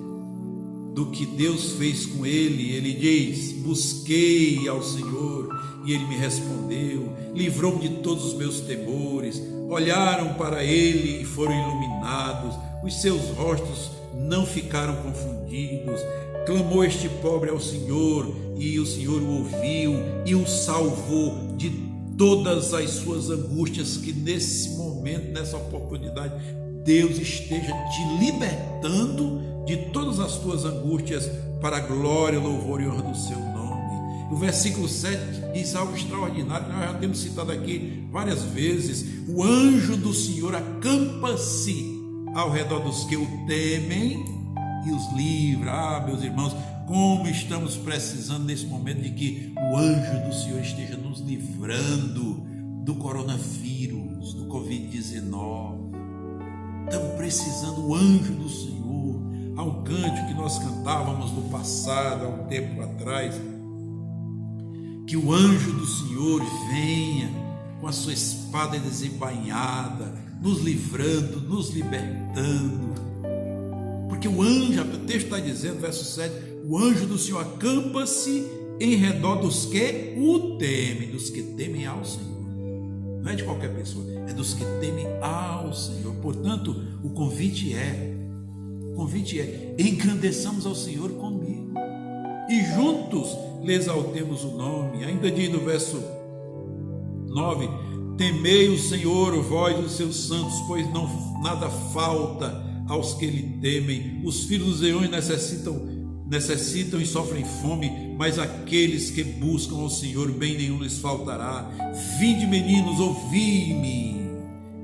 do que Deus fez com ele. Ele diz: busquei ao Senhor e ele me respondeu, livrou-me de todos os meus temores. Olharam para ele e foram iluminados, os seus rostos não ficaram confundidos. Clamou este pobre ao Senhor e o Senhor o ouviu e o salvou de todas as suas angústias. Que nesse momento, nessa oportunidade, Deus esteja te libertando de todas as tuas angústias para a glória, louvor e honra do seu nome. O versículo 7 diz algo extraordinário, nós já temos citado aqui várias vezes: o anjo do Senhor acampa-se ao redor dos que o temem e os livra. Meus irmãos, como estamos precisando nesse momento de que o anjo do Senhor esteja nos livrando do coronavírus, do Covid-19. Estamos precisando do anjo do Senhor. Há um cântico que nós cantávamos no passado, há um tempo atrás, que o anjo do Senhor venha com a sua espada desembainhada, nos livrando, nos libertando. Porque o anjo, o texto está dizendo, verso 7, o anjo do Senhor acampa-se em redor dos que o temem, dos que temem ao Senhor. Não é de qualquer pessoa, é dos que temem ao Senhor. Portanto, o convite é, engrandeçamos ao Senhor comigo e juntos lhe exaltemos o nome. Ainda diz no verso 9: temei o Senhor, vós os seus santos, pois nada falta aos que lhe temem. Os filhos dos leões necessitam e sofrem fome, mas aqueles que buscam ao Senhor, bem nenhum lhes faltará. Vinde, meninos, ouvi-me,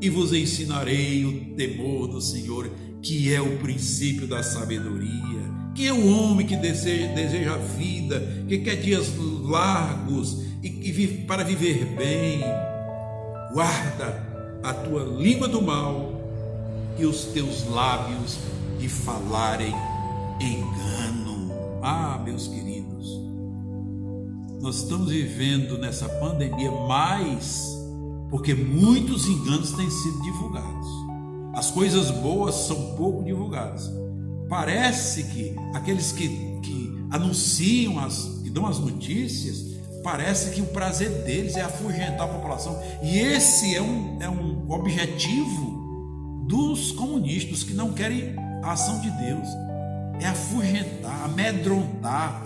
e vos ensinarei o temor do Senhor, que é o princípio da sabedoria. Quem é o homem que deseja a vida, que quer dias largos e para viver bem? Guarda a tua língua do mal e os teus lábios de falarem engano. Meus queridos, nós estamos vivendo nessa pandemia mais porque muitos enganos têm sido divulgados. As coisas boas são pouco divulgadas, Parece que aqueles que anunciam, que dão as notícias, parece que o prazer deles é afugentar a população. E esse é um objetivo dos comunistas, que não querem a ação de Deus. É afugentar, amedrontar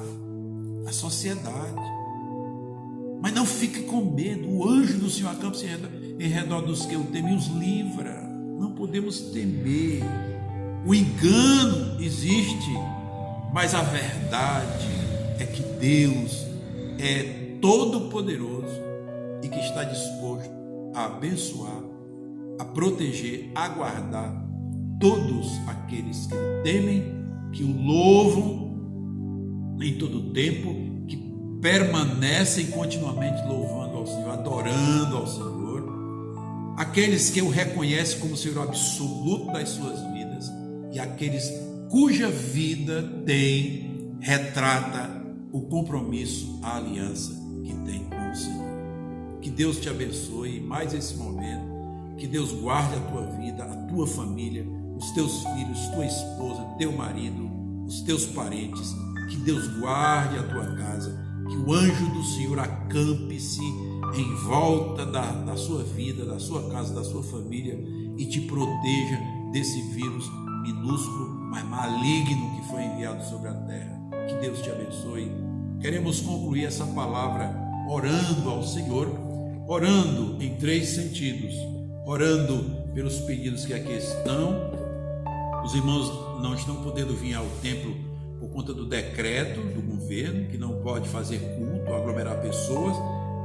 a sociedade. Mas não fique com medo. O anjo do Senhor acampa-se em redor dos que o temem e os livra. Não podemos temer. O engano existe, mas a verdade é que Deus é todo-poderoso e que está disposto a abençoar, a proteger, a guardar todos aqueles que o temem, que o louvam em todo tempo, que permanecem continuamente louvando ao Senhor, adorando ao Senhor, aqueles que o reconhecem como Senhor absoluto das suas vidas, e aqueles cuja vida retrata o compromisso, a aliança que tem com o Senhor. Que Deus te abençoe mais esse momento, que Deus guarde a tua vida, a tua família, os teus filhos, tua esposa, teu marido, os teus parentes, que Deus guarde a tua casa, que o anjo do Senhor acampe-se em volta da sua vida, da sua casa, da sua família, e te proteja desse vírus minúsculo, mas maligno que foi enviado sobre a terra. Que Deus te abençoe. Queremos concluir essa palavra orando ao Senhor, orando em 3 sentidos, orando pelos pedidos que aqui estão. Os irmãos não estão podendo vir ao templo por conta do decreto do governo, que não pode fazer culto, aglomerar pessoas.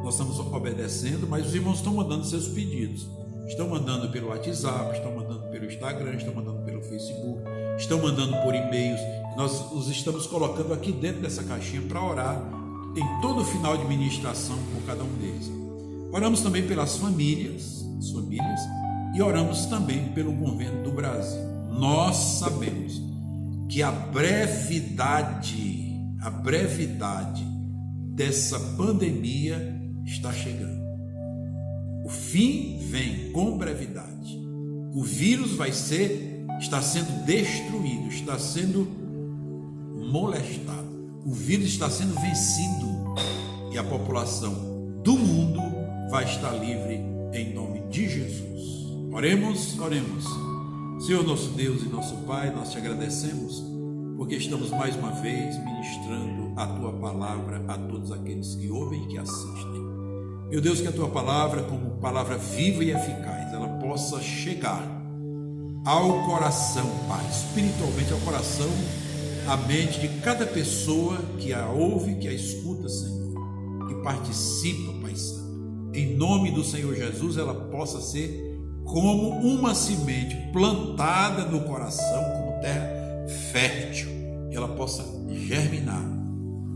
Nós estamos obedecendo, mas os irmãos estão mandando seus pedidos. Estão mandando pelo WhatsApp, estão mandando pelo Instagram, estão mandando pelo Facebook, estão mandando por e-mails. Nós os estamos colocando aqui dentro dessa caixinha para orar em todo final de ministração por cada um deles. Oramos também pelas famílias, e oramos também pelo governo do Brasil. Nós sabemos que a brevidade dessa pandemia está chegando. O fim vem com brevidade. O vírus está sendo destruído, está sendo molestado. O vírus está sendo vencido e a população do mundo vai estar livre em nome de Jesus. Oremos. Senhor nosso Deus e nosso Pai, nós te agradecemos porque estamos mais uma vez ministrando a tua palavra a todos aqueles que ouvem e que assistem. Meu Deus, que a tua palavra, como palavra viva e eficaz, ela possa chegar ao coração, Pai, espiritualmente ao coração, à mente de cada pessoa que a ouve, que a escuta, Senhor, que participa, Pai Santo. Em nome do Senhor Jesus, ela possa ser como uma semente plantada no coração, como terra fértil, que ela possa germinar,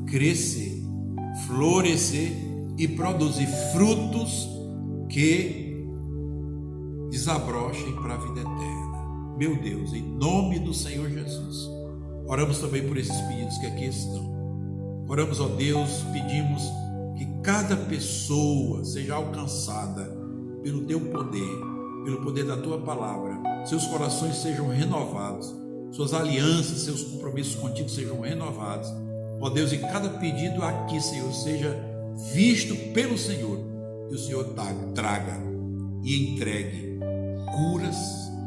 crescer, florescer e produzir frutos que desabrochem para a vida eterna. Meu Deus, em nome do Senhor Jesus, oramos também por esses pedidos que aqui estão. Oramos, ó Deus, pedimos que cada pessoa seja alcançada pelo teu poder, pelo poder da tua palavra, seus corações sejam renovados, suas alianças, seus compromissos contigo sejam renovados. Ó Deus, e cada pedido aqui, Senhor, seja visto pelo Senhor, e o Senhor traga e entregue curas,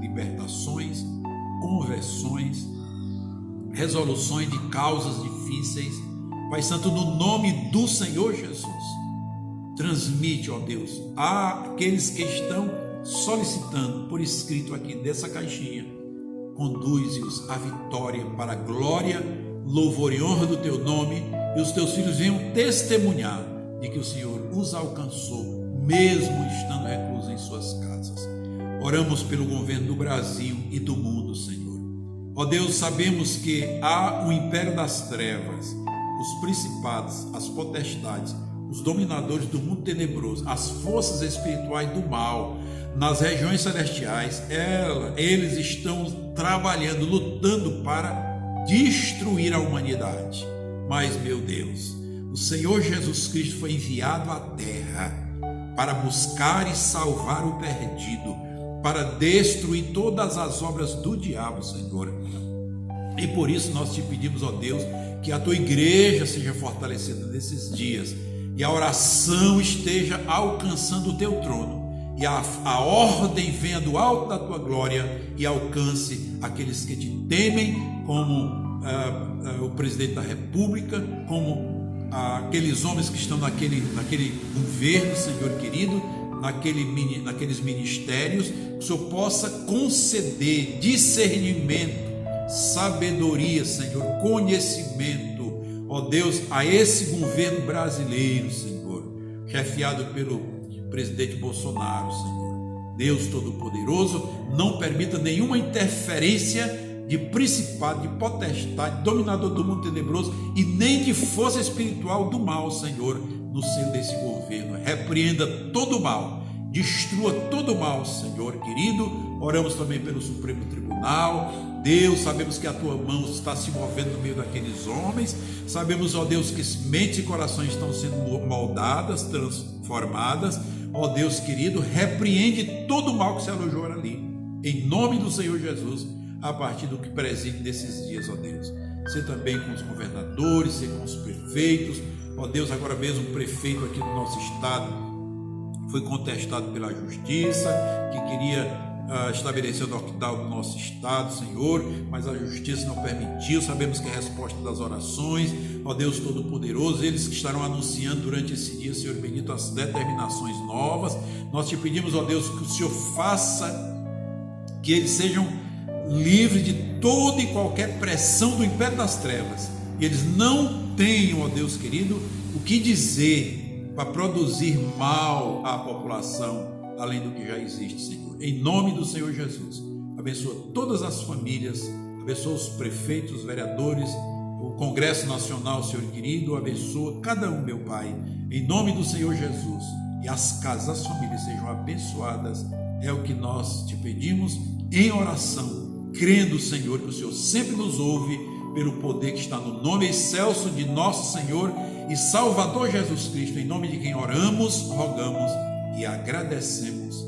libertações, conversões, resoluções de causas difíceis. Pai Santo, no nome do Senhor Jesus, transmite, ó Deus, àqueles que estão solicitando por escrito aqui dessa caixinha, conduz-os à vitória para a glória, louvor e honra do teu nome, e os teus filhos venham testemunhar de que o Senhor os alcançou, mesmo estando reclusos em suas casas. Oramos pelo governo do Brasil e do mundo, Senhor. Ó Deus, sabemos que há o império das trevas, os principados, as potestades, os dominadores do mundo tenebroso, as forças espirituais do mal, nas regiões celestiais, eles estão trabalhando, lutando para destruir a humanidade. Mas, meu Deus, o Senhor Jesus Cristo foi enviado à terra para buscar e salvar o perdido, para destruir todas as obras do diabo, Senhor. E por isso nós te pedimos, ó Deus, que a tua igreja seja fortalecida nesses dias e a oração esteja alcançando o teu trono e a ordem venha do alto da tua glória e alcance aqueles que te temem, como o presidente da República, como aqueles homens que estão naquele governo, Senhor querido, naqueles ministérios, que o Senhor possa conceder discernimento, sabedoria, Senhor, conhecimento, ó Deus, a esse governo brasileiro, Senhor, chefiado pelo presidente Bolsonaro, Senhor. Deus Todo-Poderoso, não permita nenhuma interferência de principado, de potestade, dominador do mundo tenebroso e nem de força espiritual do mal, Senhor, no seio desse governo. Repreenda todo o mal, destrua todo o mal, Senhor querido. Oramos também pelo Supremo Tribunal. Deus, sabemos que a tua mão está se movendo no meio daqueles homens. Sabemos, ó Deus, que mentes e corações estão sendo moldadas, transformadas. Ó Deus querido, repreende todo o mal que se alojou ali, em nome do Senhor Jesus, a partir do que preside desses dias, ó Deus. Ser também com os governadores, ser com os prefeitos, ó Deus. Agora mesmo o prefeito aqui do nosso estado foi contestado pela justiça, que queria estabelecer o lockdown no nosso estado, Senhor, mas a justiça não permitiu. Sabemos que é a resposta das orações, ó Deus Todo-Poderoso, eles que estarão anunciando durante esse dia, Senhor bendito, as determinações novas. Nós te pedimos, ó Deus, que o Senhor faça que eles sejam livres de toda e qualquer pressão do império das trevas, e eles não tenham, ó Deus querido, o que dizer para produzir mal à população, além do que já existe, Senhor. Em nome do Senhor Jesus, abençoa todas as famílias, abençoa os prefeitos, os vereadores, o Congresso Nacional, Senhor querido, abençoa cada um, meu Pai, em nome do Senhor Jesus, e as casas, as famílias sejam abençoadas. É o que nós te pedimos em oração, crendo, Senhor, que o Senhor sempre nos ouve pelo poder que está no nome excelso de nosso Senhor e Salvador Jesus Cristo, em nome de quem oramos, rogamos e agradecemos.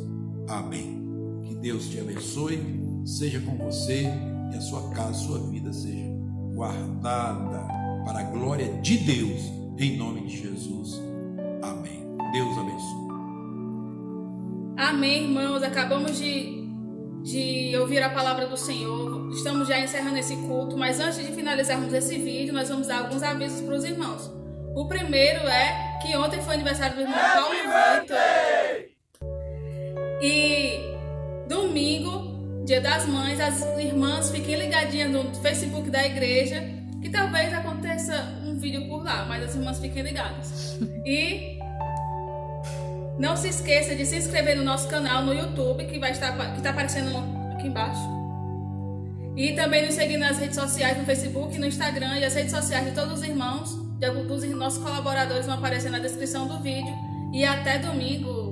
Amém. Que Deus te abençoe, seja com você e a sua casa, a sua vida seja guardada para a glória de Deus, em nome de Jesus. Amém. Deus abençoe. Amém, irmãos. Acabamos de ouvir a palavra do Senhor. Estamos já encerrando esse culto, mas antes de finalizarmos esse vídeo, nós vamos dar alguns avisos para os irmãos. O primeiro é que ontem foi aniversário do irmão Paulo Vitor. E domingo, Dia das Mães, as irmãs fiquem ligadinhas no Facebook da igreja, que talvez aconteça um vídeo por lá, mas as irmãs fiquem ligadas. E não se esqueça de se inscrever no nosso canal no YouTube, que está aparecendo aqui embaixo. E também nos seguir nas redes sociais, no Facebook, no Instagram, e as redes sociais de todos os irmãos, dos nossos colaboradores vão aparecer na descrição do vídeo. E até domingo!